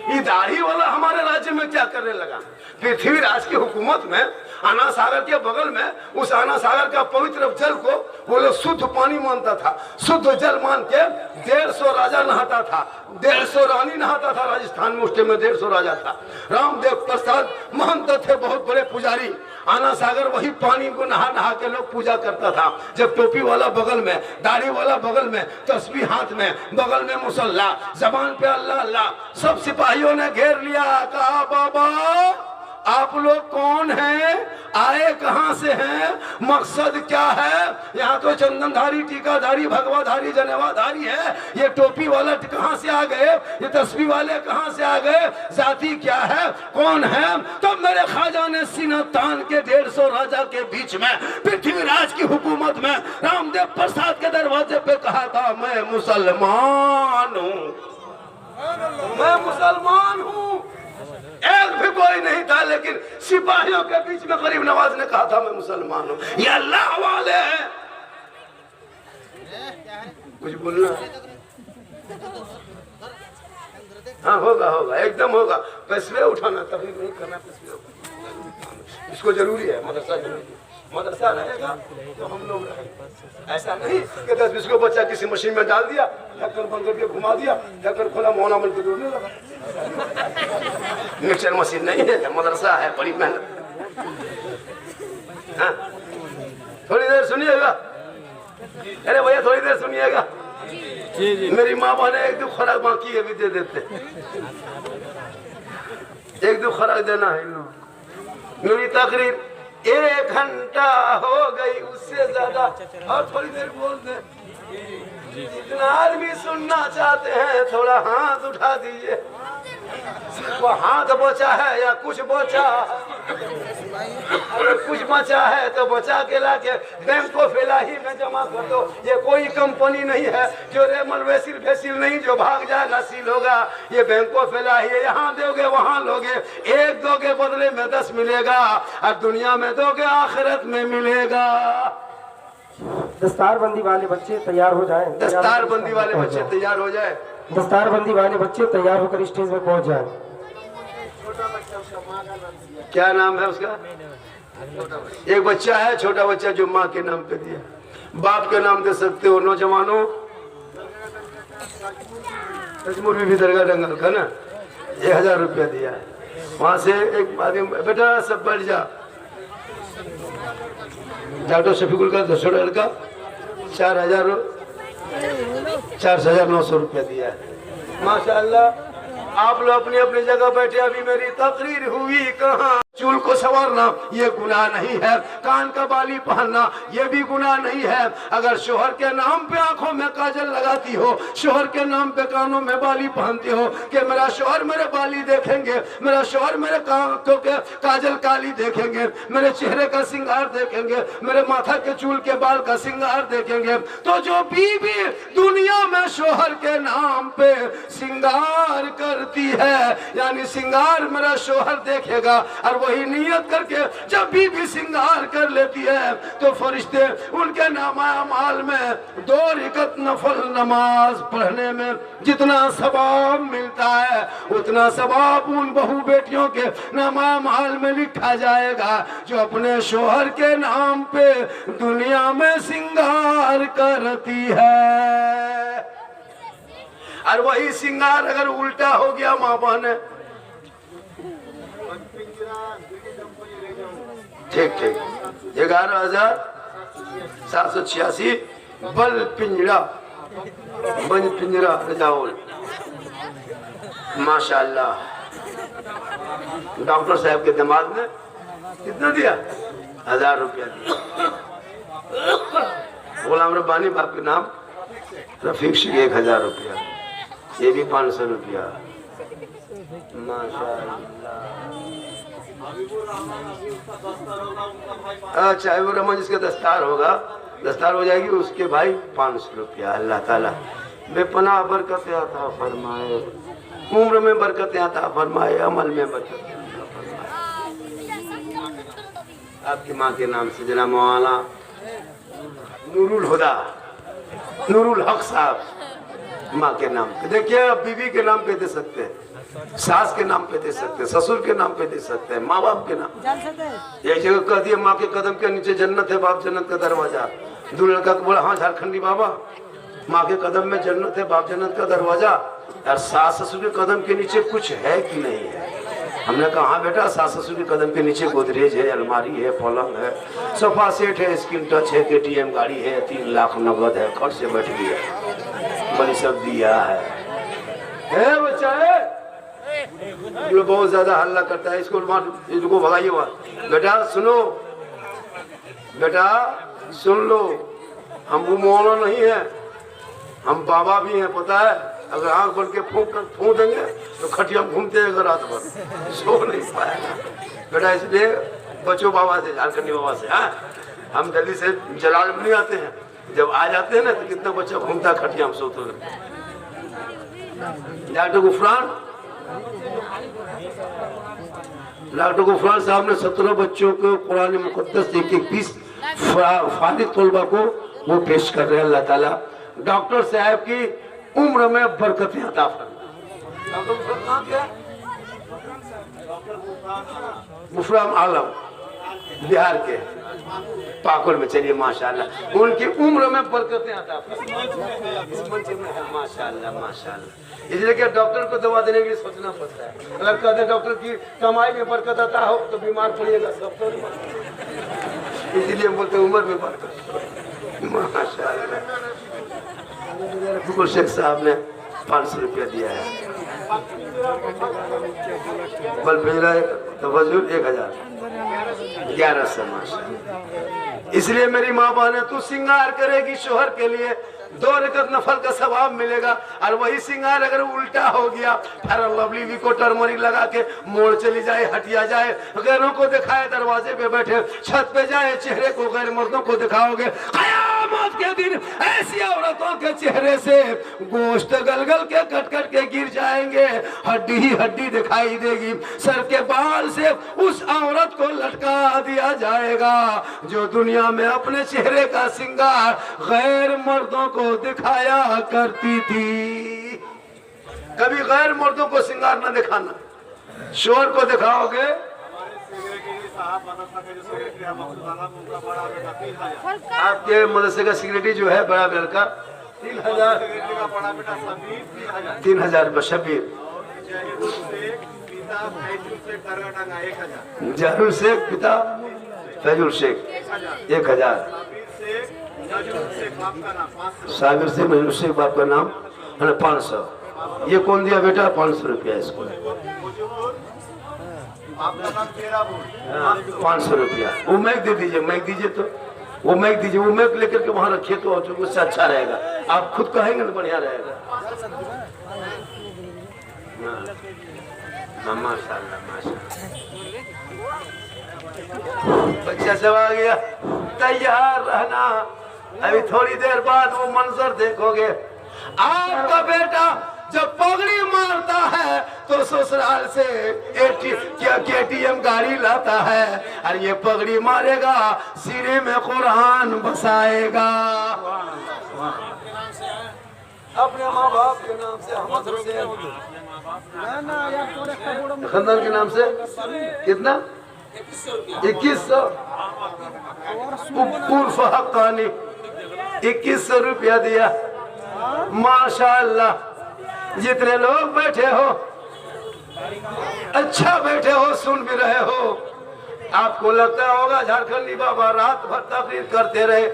ये दाढ़ी वाला हमारे राज्य में क्या करने लगा। पृथ्वीराज की हुकूमत में आना सागर के बगल में, उस आना सागर का पवित्र जल को वो लोग शुद्ध पानी मानता था, शुद्ध जल मान के 150 राजा नहाता था, 150 रानी नहाता था। राजस्थान में उस टाइम में 150 राजा था। रामदेव प्रसाद महंत थे, बहुत बड़े पुजारी। आना सागर वही पानी को नहा नहा के लोग पूजा करता था। जब टोपी वाला बगल में, दाढ़ी वाला बगल में, तस्बीह हाथ में, बगल में मुसल्ला, जबान पे अल्लाह अल्लाह, सब सिपाहियों ने घेर लिया। कहा बाबा आप लोग कौन हैं, आए कहां से हैं, मकसद क्या है। यहाँ तो चंदनधारी, टीकाधारी, भगवाधारी, जनेवाधारी है, ये टोपी वाला कहां से आ गए, ये तस्बीह वाले कहां से आ गए, जाति क्या है, कौन है। तो मेरे ख्वाजा ने सीना तान के 150 राजा के बीच में, पृथ्वीराज की हुकूमत में, रामदेव प्रसाद के दरवाजे पे कहा था मैं मुसलमान हूँ, मैं मुसलमान हूँ। एक भी कोई नहीं था, लेकिन सिपाहियों के बीच में गरीब नवाज ने कहा था मैं मुसलमान हूँ। ये अल्लाह वाले हैं। कुछ बोलना? हाँ होगा होगा, एकदम होगा। पैसे उठाना तभी नहीं करना, पैसे इसको जरूरी है, मदरसा जरूरी है। मदरसा रहेगा तो हम लोग रहेंगे। ऐसा नहीं कि 10-20 को बच्चा किसी मशीन में डाल दिया, ढक्कन बंद करके घुमा दिया, ढक्कन खोला, मोहना बन के दौड़ने लगा। मिक्सर मशीन नहीं है, मदरसा है, बड़ी मेहनत। हाँ थोड़ी देर सुनिएगा, अरे भैया थोड़ी देर सुनिएगा। जी जी मेरी माँ बहने एक दो खुराक बाकी है भी दे देते, एक दो खुराक देना है इन लोग। मेरी तकरीर 1 घंटा हो गई, उससे ज्यादा और थोड़ी देर बोल दे। जितना आदमी सुनना चाहते हैं थोड़ा हाथ उठा दीजिए। वो हाथ बचा है या कुछ बचा, अगर कुछ बचा है तो बचा के लाके बैंक को फिलहाल में जमा कर दो। ये कोई कंपनी नहीं है जो रेमल वैसिल फैसिल नहीं जो भाग जाएगा सील होगा। ये बैंक को फिलहाल यहाँ दोगे वहाँ लोगे, एक दोगे बदले में 10 मिलेगा, और दुनिया में दोगे आखिरत में मिलेगा। दस्तारबंदी वाले बच्चे तैयार हो जाएं। दस्तारबंदी वाले बच्चे तैयार हो जाए। दस्तारबंदी वाले बच्चे तैयार होकर स्टेज में पहुंच जाएं। क्या नाम है उसका? एक बच्चा है छोटा बच्चा जो माँ के नाम पे दिया, बाप के नाम दे सकते हो। नौजवानों भी दरगाह डंगल का ना 1000 रुपया दिया है। वहां से एक आदमी बेटा सब बैठ जा, डॉक्टर शफीकुल का 200 लड़का 4,900 रुपया दिया है। माशाअल्लाह आप लोग अपनी अपनी जगह बैठे। अभी मेरी तकरीर हुई कहाँ? चूल को संवारना ये गुनाह नहीं है, कान का बाली पहनना ये भी गुनाह नहीं है। अगर शोहर के नाम पे आंखों में काजल लगाती हो, शोहर के नाम पे कानों में बाली पहनती हो कि मेरा शोहर मेरे बाली देखेंगे, मेरा शोहर मेरे कानों के काजल काली देखेंगे, मेरे चेहरे का श्रृंगार देखेंगे, मेरे माथा के चूल के बाल का श्रृंगार देखेंगे, तो जो बीवी दुनिया में शोहर के नाम पे श्रृंगार करती है, यानी श्रृंगार मेरा शोहर देखेगा, और वही नियत करके जब बीवी श्रृंगार कर लेती है तो फरिश्ते उनके नामाल में 2 रकात नफल नमाज पढ़ने में जितना सवाब मिलता है उतना सवाब उन बहू बेटियों के नामाल में लिखा जाएगा जो अपने शोहर के नाम पे दुनिया में श्रृंगार करती है। और वही श्रृंगार अगर उल्टा हो गया माँ बहन, ठीक 11,786 बल पिंजरा बंद पिंजरा रजाउल। माशाअल्लाह डॉक्टर साहब के दिमाग ने कितना दिया? 1000 रुपया दिया। गुलाम रब्बानी बाप के नाम रफीक शेख 1000 रुपया, ये भी 500 रुपया। अच्छा वो रमन जिसका दस्तार होगा, दस्तार हो जाएगी उसके भाई 500 रुपया। अल्लाह ताला बेपनाह बरकतें अता फरमाए, उम्र में बरकतें अता फरमाए, अमल में बरकतें अता फरमाए। आपकी माँ के नाम से जनाब मौलाना नूरुल हुदा नूरुल हक साहब माँ के नाम पे। देखिए अब बीवी के नाम पे दे सकते हैं, सास के नाम पे दे सकते हैं, ससुर के नाम पे दे सकते हैं, माँ बाप के नाम। एक जगह कह दिया माँ के कदम के नीचे जन्नत है, बाप जन्नत का दरवाजा। दो लड़का को बोला हाँ झारखंडी बाबा, माँ के कदम में जन्नत है, बाप जन्नत का दरवाजा। यार सास ससुर के कदम के नीचे कुछ है कि नहीं है? हमने कहा हाँ बेटा, सास ससुर के कदम के नीचे गोदरेज है, अलमारी है, पलंग है, सोफा सेट है, स्क्रीन टच है, KTM गाड़ी है, 3 लाख नगद है, खर्च से बैठ गया, बड़ी सब दिया है बच्चा है। जो बहुत ज्यादा हल्ला करता है, इसको भगाइए वहाँ। बेटा सुनो, बेटा सुन लो, हम वो मौला नहीं है, हम बाबा भी हैं, पता है। अगर आंख खोल के फूंक देंगे तो खटिया घूमते रहेगा रात भर, सो नहीं पाएगा। बेटा इसलिए बचो बाबा से, झारखंडी बाबा से। हाँ हम जल्दी से जलाल में नहीं आते हैं, जब आ जाते हैं ना तो कितना बच्चा घूमता खटिया में सोते रहते। डॉक्टर गुफरान साहब ने 17 बच्चों को कुरान मुकद्दस एक पीस फारिग तलबा को वो पेश कर रहे हैं। अल्लाह ताला डॉक्टर साहब की उम्र में बरकतें अता फरमाए। गुफरान आलम बिहार के पाकुड़ में, चलिए माशाअल्लाह उनकी उम्र में बरकतें अता फरमाए। माशाअल्लाह माशाअल्लाह। इसलिए कि डॉक्टर को दवा देने के लिए सोचना पड़ता है। अगर कहते डॉक्टर की कमाई में बरकत आता हो तो बीमार पड़िएगा सब, तो इसलिए बोलते उम्र में बरकत। माशाअल्लाह शुक्र शेख साहब ने 500 रुपया दिया है। बल भेजा तवज्जुह 1000 1100 माशा। इसलिए मेरी माँ बहन तू श्रृंगार करेगी शोहर के लिए 2 रकत नफल का सवाब मिलेगा। और वही श्रृंगार अगर उल्टा हो गया, फेयर लवली को टर्मरिक लगा के मोड़ चली जाए, हटिया जाए, गैरों को दिखाए, दरवाजे पे बैठे, छत पे जाए, चेहरे को गैर मर्दों को दिखाओगे, कयामत के दिन ऐसी औरतों के चेहरे से गोश्त गलगल के कट कट के गिर जाएंगे, हड्डी ही हड्डी दिखाई देगी। सर के बाल से उस औरत को लटका दिया जाएगा जो दुनिया में अपने चेहरे का श्रृंगार गैर मर्दों को दिखाया करती थी। कभी गैर मर्दों को श्रृंगार न दिखाना, शोहर को दिखाओगे। आपके मदरसे का सिक्योरिटी जो है बड़ा लड़का 3000 शबीर, जहरुल शेख पिता फैजुल शेख 1000, साबिर से महजूर शेख बाप का नाम 500। ये कौन दिया बेटा? 500 रुपया इसको, 500 रुपया। वो मैक दे दीजिए, मैक दीजिए तो वो मैक दीजिए, वो मैक लेकर के वहां रखिए तो उससे अच्छा रहेगा। आप खुद कहेंगे तो बढ़िया रहेगा। माशाअल्लाह माशाअल्लाह। बच्चा सब आ गया, तैयार रहना, अभी थोड़ी देर बाद वो मंजर देखोगे। आपका बेटा जब पगड़ी मारता है तो ससुराल से KTM गाड़ी लाता है, और ये पगड़ी मारेगा सिरे में कुरान बसाएगा। अपने माँ बाप के नाम से, खानदान के नाम से कितना? 2100 हक्कानी 2100 रुपया दिया। माशाअल्लाह। जितने लोग बैठे हो, अच्छा बैठे हो, सुन भी रहे हो। आपको लगता होगा झारखंडी बाबा रात भर तकरीर करते रहे।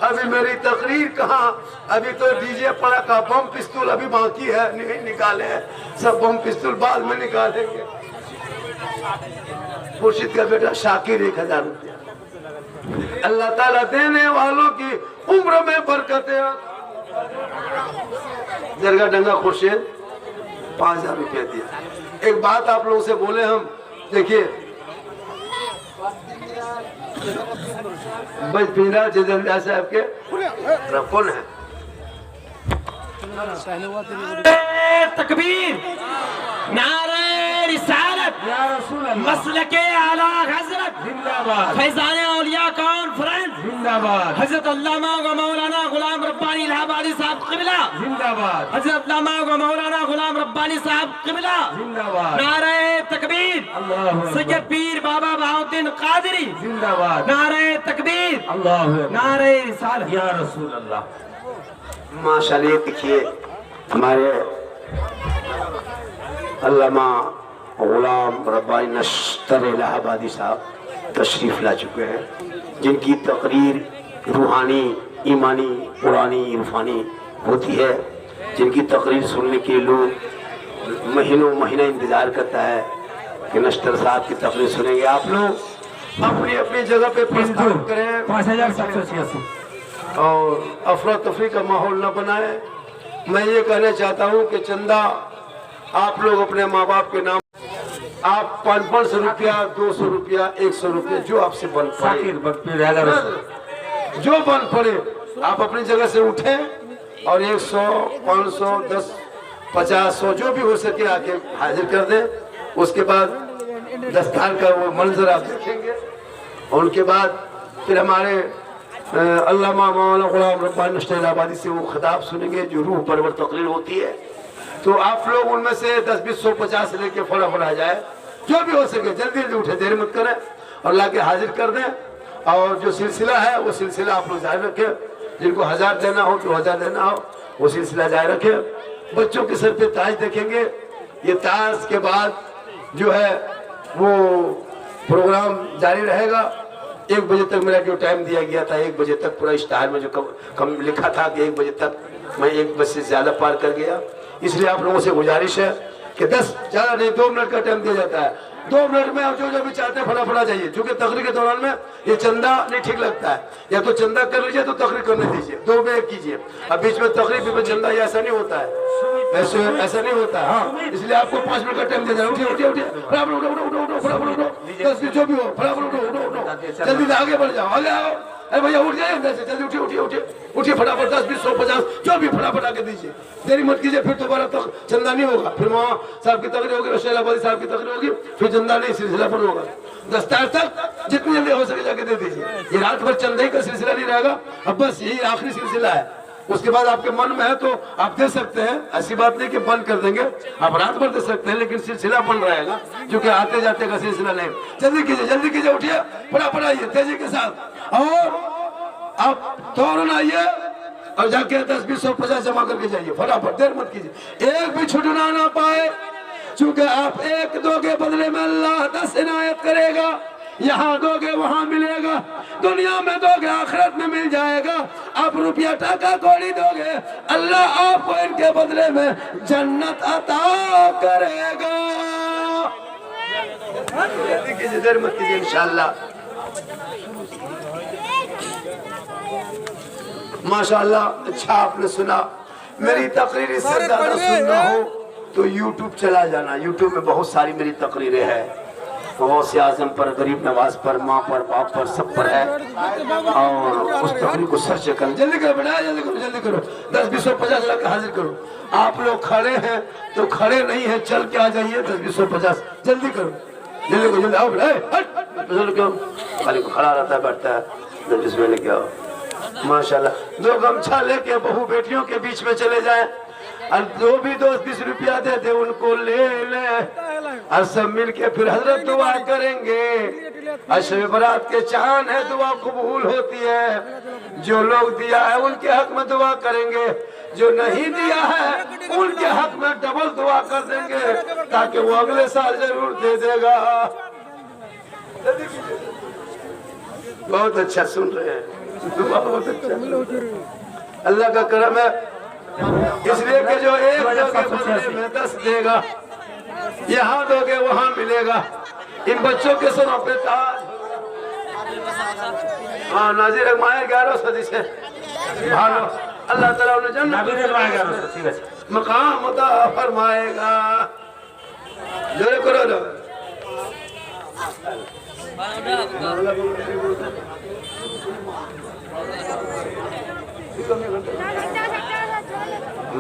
अभी मेरी तकरीर कहाँ, अभी तो डीजे पड़ा का बम पिस्तौल अभी बाकी है, नहीं निकाले हैं, सब बम पिस्तौल बाद में निकालेंगे। खुर्शीद का बेटा शाकिर 1000 रुपया। अल्लाह ताला देने वालों की उम्र में बरकतें। दरगाह डंगा खुर्शीद 5000 रुपया दिया। एक बात आप लोगों से बोले हम, देखिए बस पिंजरा जजंदा साहब के कौन है? तकबीर, नारे रिसालत, मसलके आला हजरत जिंदाबाद, फैजाने औलिया कॉन्फ्रेंस जिंदाबाद, हजरत अल्लामा व मौलाना गुलाम रब्बानी इलाहाबादी साहब क़िबला जिंदाबाद, हजरत अल्लामा व मौलाना गुलाम रब्बानी साहब क़िबला जिंदाबाद, नारे तकबीर, सैयद पीर बाबा बहाउद्दीन कादरी जिंदाबाद, नारे तकबीर, नारे रिसालत या रसूल अल्लाह। माशाअल्लाह। देखिए हमारे अल्लामा गुलाम रब्बानी नश्तर इलाहाबादी साहब तशरीफ ला चुके हैं, जिनकी तकरीर रूहानी, ईमानी, पुरानी, इरफानी होती है, जिनकी तकरीर सुनने के लोग महीनों महीना इंतजार करता है कि नश्तर साहब की तकरीर सुनेंगे। आप लोग अपनी अपनी जगह पे प्रस्थान करें 5786 और अफरा तफरी का माहौल न बनाए। मैं ये कहना चाहता हूँ कि चंदा आप लोग अपने माँ बाप के नाम, आप 500 रुपया, 200 रुपया, 100 रुपया, जो आपसे बन पड़े, जो बन पड़े, आप अपनी जगह से उठें और 100, 500, 10, 50, 100 जो भी हो सके आके हाजिर कर दें। उसके बाद दस्तार का वो मंजर आप देखेंगे, और उनके बाद फिर हमारे अल्लामा मौलाना गुलाम रब्बानी नश्तर इलाहाबादी से वो खिताब सुनेंगे जो रूह परवर तकरीर होती है। तो आप लोग उनमें से 10, 20, 100, 50 से लेके फटाफट आ जाए, जो भी हो सके जल्दी जल्दी उठे, देर मत करें और लाके हाजिर कर दें। और जो सिलसिला है वो सिलसिला आप लोग जारी रखें। जिनको 1000 देना हो तो 1000 देना हो, वो सिलसिला जारी रखें। बच्चों के सर पे ताज देखेंगे। ये ताज के बाद जो है वो प्रोग्राम जारी रहेगा। 1 बजे तक मेरा जो टाइम दिया गया था, 1 बजे तक पूरा इश्तिहार में जो कम लिखा था कि 1 बजे तक मैं एक बस से ज्यादा पार कर गया, इसलिए आप लोगों से गुजारिश है कि 10 ज्यादा नहीं 2 मिनट का टाइम दिया जाता है। 2 मिनट में आप जो भी चाहते हैं फटाफट जाइए, क्योंकि तकरीर के दौरान में ये चंदा नहीं ठीक लगता है। या तो चंदा कर लीजिए तो तकरीर करने दीजिए, 2 में 1 कीजिए। अब बीच में तकरीर में चंदा ऐसा नहीं होता है, ऐसा नहीं होता है। हाँ, इसलिए आपको 5 मिनट का टाइम दिया जाए। उठिए उठिए उठिए, फटाफट उठो उठो उठो उठो, फटाफट उठो, 10 जो भी हो फटाफट उठो उठो उठो, जल्दी से आगे बढ़ जाओ, आगे आओ। अरे भैया उठ जाइए अंदर से, जल्दी उठिए उठिए उठिए उठिए, फटाफट 10 20 100 50 जो भी फटाफट आके दीजिए, देरी मत कीजिए, फिर दोबारा तक चंदा नहीं होगा। फिर वहाँ साहब की तकरीर होगी, रशेलाबादी साहब की तकरीर होगी, फिर चंदा नहीं, सिलसिला बंद होगा। दस्तार तक जितनी जल्दी हो सके जाके दे दीजिए। ये रात भर चंदे का सिलसिला नहीं रहेगा, अब बस यही आखिरी सिलसिला है। उसके बाद आपके मन में है तो आप दे सकते हैं, ऐसी बात नहीं कि बंद कर देंगे, आप रात भर दे सकते हैं, लेकिन सिलसिला बन रहेगा, क्योंकि आते जाते का सिलसिला नहीं। जल्दी कीजिए उठिए, फटाफट आइए तेजी के साथ, और आप फौरन आइए और जाके 10 20 100 50 जमा करके जाइए, फटाफट, देर मत कीजिए, एक भी छूटना ना पाए, क्योंकि आप एक दोगे बदले में अल्लाह 10 इनायत करेगा। यहाँ दोगे वहाँ मिलेगा, दुनिया में दोगे आखिरत में मिल जाएगा। आप रुपया टाका कौड़ी दोगे, अल्लाह आपको इनके बदले में जन्नत अता करेगा। देर मत कीजिए, इंशाअल्लाह। माशाअल्लाह, अच्छा आपने सुना। मेरी तकरीर इससे ज्यादा सुनना हो तो यूट्यूब चला जाना, यूट्यूब में बहुत सारी मेरी तकरीरें हैं, गौसे आजम पर, गरीब नवाज पर, माँ पर, बाप पर, सब पर है, और उस तकरीर को सर्च कर। जल्दी करो बेटा, जल्दी करो 10 20 50 लाख हाजिर करो। आप लोग खड़े हैं तो खड़े नहीं है, चल के आ जाइए, 10 20 50 जल्दी करो, जल्दी आओ बेटा, क्यों खाली को खड़ा रहता है, बैठता है, 10 20 में लेके आओ। माशाल्लाह, 2 गमछा लेके बहू बेटियों के बीच में चले जाएं, और जो भी दोस्त 20 रुपया दे दे उनको ले ले, और सब मिल के फिर हजरत दुआ करेंगे। अशरे बरात के चांद है, दुआ कबूल होती है। जो लोग दिया है उनके हक में दुआ करेंगे, जो नहीं दिया है उनके हक में डबल दुआ कर देंगे, ताकि वो अगले साल जरूर दे देगा। बहुत अच्छा सुन रहे हैं, बहुत अच्छा, अल्लाह का करम है, इसलिए कि जो एक दोगे बदले में 10 देगा, यहाँ दोगे वहाँ मिलेगा। इन बच्चों के सुनो पे ताज, हाँ नाजिर माया 11 सदी से भालो, अल्लाह ताला उन्हें जन्नत मकाम अता फरमाएगा। जोरे करो लो,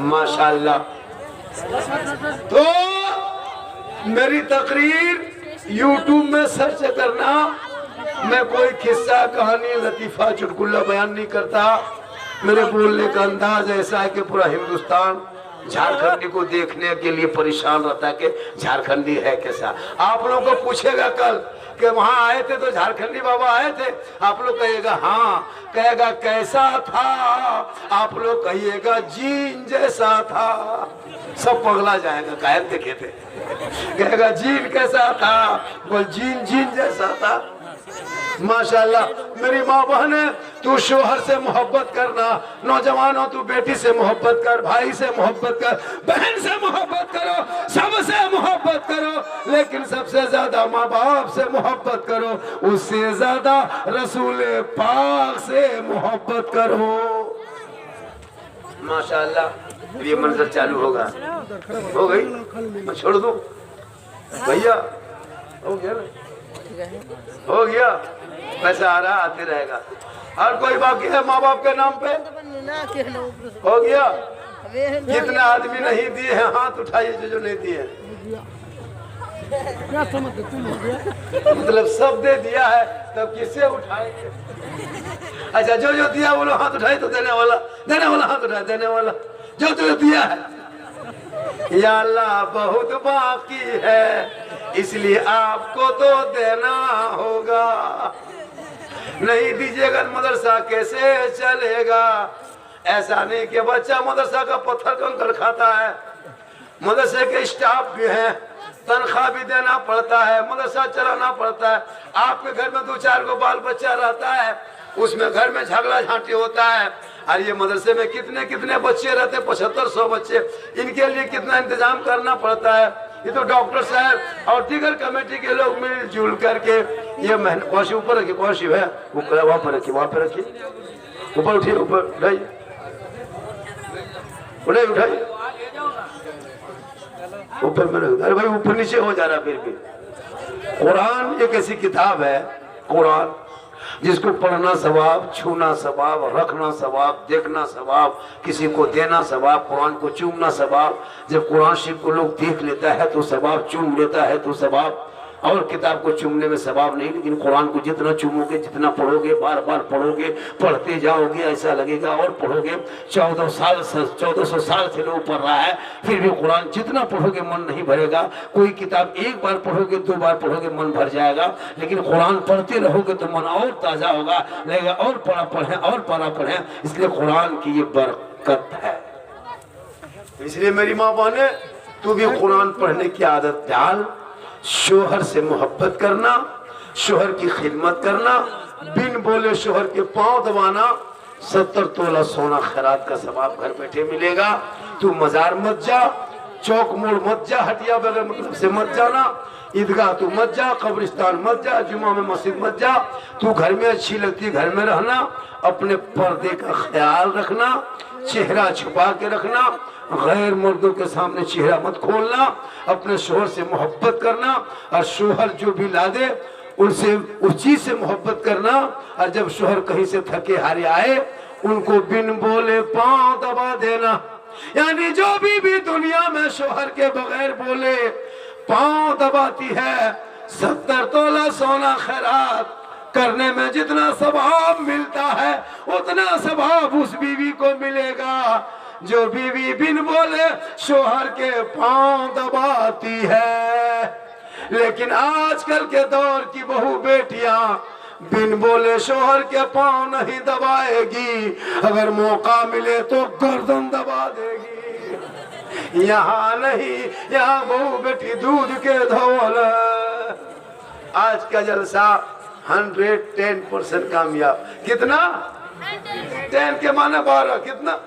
माशाअल्लाह। तो मेरी तकरीर यूट्यूब में सर्च करना, मैं कोई किस्सा कहानी लतीफा चुटकुला बयान नहीं करता। मेरे बोलने का अंदाज ऐसा है कि पूरा हिंदुस्तान झारखंडी को देखने के लिए परेशान रहता है कि झारखंडी है कैसा। आप लोगों को पूछेगा कल कि वहाँ आए थे तो झारखंडी बाबा आए थे, आप लोग कहिएगा हाँ, कहेगा कैसा था, आप लोग कहिएगा जीन जैसा था, सब पगला जाएगा, कायम देखे थे। कहेगा जीन कैसा था, बोल जीन जैसा था। माशाल्लाह, मेरी माँ बहने, तू शोहर से मोहब्बत करना, नौजवानों तू बेटी से मोहब्बत कर, भाई से मोहब्बत कर, बहन से मोहब्बत करो, सबसे मोहब्बत करो, लेकिन सबसे ज्यादा माँ बाप से मोहब्बत करो, उससे ज्यादा रसूल पाक से मोहब्बत करो। माशाल्लाह, ये मंजर चालू होगा, हो गई, मैं छोड़ दूं भैया, हो गया ना, हो गया, पैसा आ रहा आते रहेगा। और कोई बाकी है माँ बाप के नाम पे? हो गया। जितने आदमी नहीं दिए हैं हाथ उठाइए, जो नहीं दिए, मतलब सब दे दिया है, तब किससे उठाएंगे? अच्छा, जो दिया वो लोग हाथ उठाए, तो देने वाला हाथ उठाए, देने वाला जो दिया है। या अल्लाह बहुत बाकी है, इसलिए आपको तो देना होगा, नहीं दीजिएगा मदरसा कैसे चलेगा। ऐसा नहीं कि बच्चा मदरसा का पत्थर कंकड़ खाता है, मदरसे के स्टाफ भी हैं, तनख्वाह भी देना पड़ता है, मदरसा चलाना पड़ता है। आपके घर में 2-4 गो बाल बच्चा रहता है, उसमें घर में झगड़ा झांटी होता है, और ये मदरसे में कितने कितने बच्चे रहते, 7500 बच्चे, इनके लिए कितना इंतजाम करना पड़ता है। ये तो डॉक्टर साहब और दीगर कमेटी के लोग मिलजुल करके ये मेहनत। कौशी ऊपर रखिए, कौशी है वहाँ पर रखिए, वहाँ पर रखिए, ऊपर उठिए, ऊपर उठाइए, उठाइए ऊपर में रख। अरे भाई ऊपर नीचे हो जा रहा फिर भी। कुरान एक ऐसी किताब है, कुरान जिसको पढ़ना सवाब, छूना सवाब, रखना सवाब, देखना सवाब, किसी को देना सवाब, कुरान को चूमना सवाब। जब कुरान शरीफ को लोग देख लेता है तो सवाब, चूम लेता है तो सवाब। और किताब को चूमने में सवाब नहीं, लेकिन कुरान को जितना चूमोगे, जितना पढ़ोगे, बार बार पढ़ोगे, पढ़ते जाओगे, ऐसा लगेगा और पढ़ोगे। 1400 साल से लोग पढ़ रहा है, फिर भी कुरान जितना पढ़ोगे मन नहीं भरेगा। कोई किताब एक बार पढ़ोगे, 2 बार पढ़ोगे मन भर जाएगा, लेकिन कुरान पढ़ते रहोगे तो मन और ताजा होगा, लगेगा और पढ़ा पढ़े और पढ़ा पढ़े। इसलिए कुरान की ये बरकत है। इसलिए मेरी माँ बहने, तू भी कुरान पढ़ने की आदत डाल। शोहर से मोहब्बत करना, शोहर की खिदमत करना, बिन बोले शोहर के पांव दबाना, 70 तोला सोना खैरात का सवाब घर बैठे मिलेगा। तू मजार मत जा, चौक मोड़ मत जा, हटिया बगैर मतलब से मत जाना, ईदगाह तू मत जा, कब्रिस्तान मत जा, जुमा में मस्जिद मत जा। तू घर में अच्छी लगती घर में रहना, अपने पर्दे का ख्याल रखना, चेहरा छुपा के रखना, गैर मर्दों के सामने चेहरा मत खोलना, अपने शोहर से मोहब्बत करना, और शोहर जो भी ला दे उनसे उस चीज से मोहब्बत करना। और जब शोहर कहीं से थके हारे आए, उनको बिन बोले पांव दबा देना। यानी जो भी दुनिया में शोहर के बगैर बोले पांव दबाती है, 70 तोला सोना खैरात करने में जितना सवाब मिलता है, उतना सवाब उस बीवी को मिलेगा जो बीवी बिन बोले शोहर के पांव दबाती है। लेकिन आजकल के दौर की बहू बेटियां बिन बोले शोहर के पांव नहीं दबाएगी, अगर मौका मिले तो गर्दन दबा देगी। यहाँ नहीं, यहाँ बहू बेटी दूध के धौल। आज का जलसा 110% कामयाब। कितना? 10 के माने 12, कितना?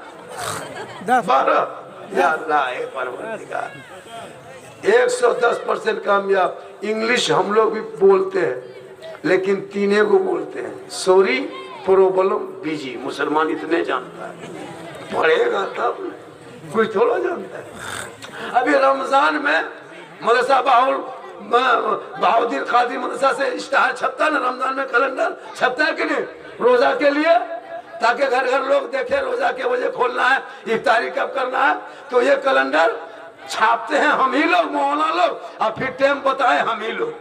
12। 110% कामयाब। इंग्लिश हम लोग भी बोलते हैं, लेकिन 3 को बोलते हैं, सॉरी, प्रॉब्लम, बिजी। मुसलमान इतने जानता है, पढ़ेगा तब, कोई थोड़ा जानता है। अभी रमजान में मदरसा बहाउद्दीन खादी मदरसा से इश्तिहार छपता है ना, रमजान में कैलेंडर छपता है कि नहीं, रोजा के लिए, ताकि घर घर लोग देखे रोजा के बजे खोलना है, इफ्तारी कब करना है। तो ये कैलेंडर छापते हैं हम ही लोग, मौलाना लोग, और फिर टाइम बताए हम ही लोग।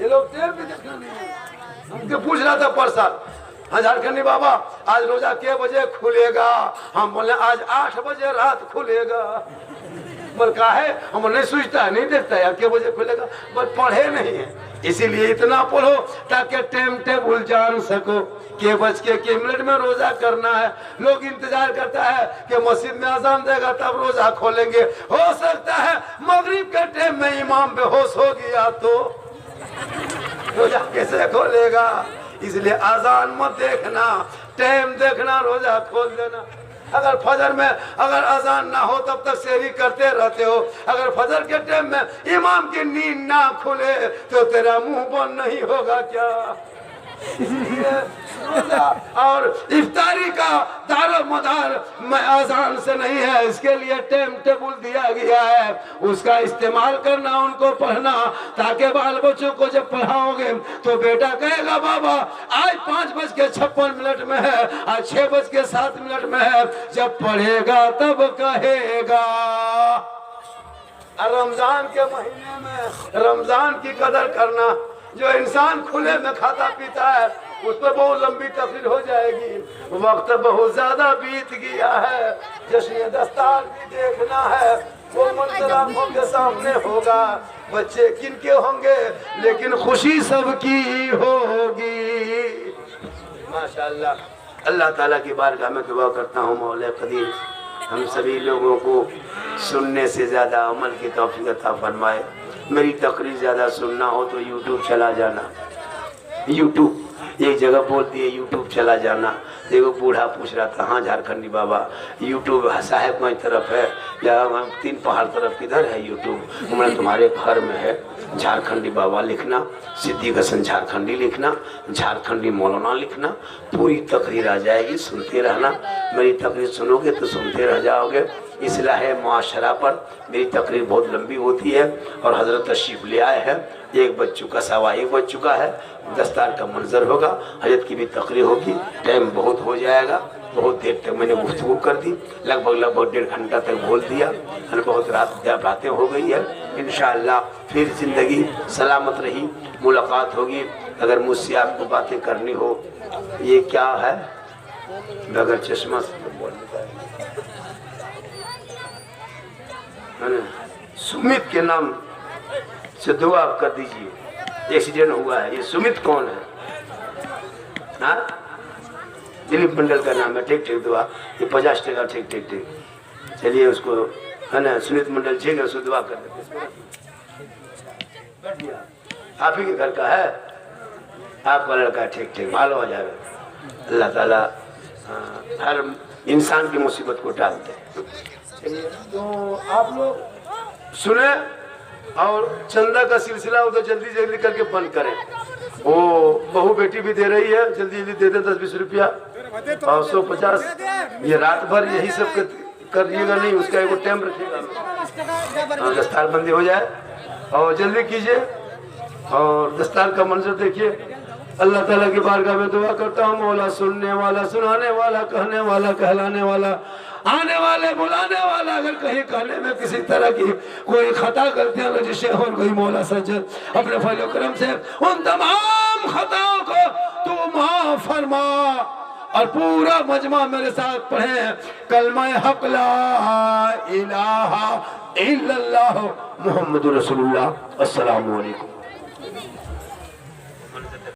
ये लोग टाइम भी देखना नहीं है। हमके पूछ रहा था परसाद, हाँ झारखंडी बाबा आज रोजा के बजे खुलेगा? हम बोले आज 8 बजे रात खुलेगा। बोल का है, हम नहीं सोचता है, नहीं देखता है के बजे खुलेगा, बस पढ़े नहीं है। इसीलिए इतना पढ़ो ताकि टाइम टेबल जान सको, के बज के मिनट में रोजा करना है। लोग इंतजार करता है कि मस्जिद में अजान देगा तब रोजा खोलेंगे। हो सकता है मगरिब के टाइम में इमाम बेहोश हो गया तो रोजा कैसे खोलेगा? इसलिए अजान मत देखना, टाइम देखना, रोजा खोल देना। अगर फजर में अगर अजान ना हो तब तक सेहरी करते रहते हो, अगर फजर के टाइम में इमाम की नींद ना खुले तो तेरा मुंह बंद नहीं होगा क्या? और इफ्तारी का दारो मदार में अजान से नहीं है, इसके लिए टाइम टेबल दिया गया है, उसका इस्तेमाल करना, उनको पढ़ना, ताकि बाल बच्चों को जब पढ़ाओगे तो बेटा कहेगा बाबा आज 5:56 में है, आज 6:07 में है। जब पढ़ेगा तब कहेगा। रमजान के महीने में रमजान की कदर करना। जो इंसान खुले में खाता पीता है उस पर बहुत लंबी तकरीर हो जाएगी। वक्त बहुत ज्यादा बीत गया है, जश्न दस्तार भी देखना है, वो मंजर आंखों के सामने होगा। बच्चे किनके होंगे लेकिन खुशी सबकी होगी। माशाअल्लाह। अल्लाह ताला की बारगाह में दुआ करता हूँ मौला कदीर हम सभी लोगों को सुनने से ज्यादा अमल की तौफीक अता फरमाए। मेरी तकरीर ज्यादा सुनना हो तो यूट्यूब चला जाना, यूट्यूब एक जगह बोल दिए यूट्यूब चला जाना। देखो बूढ़ा पूछ रहा था, हाँ झारखंडी बाबा यूट्यूब साहेबगंज तरफ है या 3 पहाड़ तरफ किधर है यूट्यूब? मैं तुम्हारे घर में है। झारखंडी बाबा लिखना, सिद्दीक हसन झारखंडी लिखना, झारखंडी मौलाना लिखना, पूरी तकरीर आ जाएगी, सुनते रहना। मेरी तकरीर सुनोगे तो सुनते रह जाओगे। इस्लाह मुआशरा पर मेरी तकरीर बहुत लंबी होती है और हज़रत तशरीफ ले आए हैं। 1 बज चुका, 1:15 बज चुका है। दस्तार का मंजर होगा, हजरत की भी तकरीर होगी। टाइम बहुत हो जाएगा, बहुत देर तक मैंने गुफ्तगू कर दी, लगभग 1.5 घंटा तक बोल दिया और बहुत बातें हो गई है। इंशाअल्लाह फिर ज़िंदगी सलामत रही, मुलाकात होगी। अगर मुझसे आपको बातें करनी हो, ये क्या है बगैर चश्मा से तो बोल है ना, सुमित के नाम से दुआ कर दीजिए। एक्सीडेंट हुआ है, ये सुमित कौन है? हाँ, दिलीप मंडल का नाम है। ठीक ठीक दुआ, ये 50 टका। ठीक ठीक ठीक, चलिए उसको है ना, सुमित मंडल ठीक है, उसको दुआ कर देते। आप ही के घर का है, आपका लड़का? ठीक ठीक, मालूम हो जाएगा। अल्लाह ताला हर इंसान की मुसीबत को टालते हैं। तो आप लोग सुने, और चंदा का सिलसिला हो तो जल्दी जल्दी करके बंद करें। वो बहू बेटी भी दे रही है, जल्दी जल्दी दे दें 10-20 रुपया और 150। ये रात भर यही सब करिएगा, नहीं उसका एक टाइम रखिएगा। दस्तार बंदी हो जाए और जल्दी कीजिए और दस्तार का मंजर देखिए। अल्लाह ताला की बारगाह में दुआ करता हूँ, मौला सुनने वाला, सुनाने वाला, कहने वाला, कहलाने वाला, आने वाले, बुलाने वाला, अगर कहीं कहने में किसी तरह की कोई खता करते हैं जिससे और कोई मौला सज्जन अपने फजल करम से उन तमाम खताओं को तू माफ फरमा। और पूरा मजमा मेरे साथ पढ़े कलमा हक ला इलाहा इल्लल्लाह मुहम्मदुर रसूलुल्लाह। अस्सलामु अलैकुम।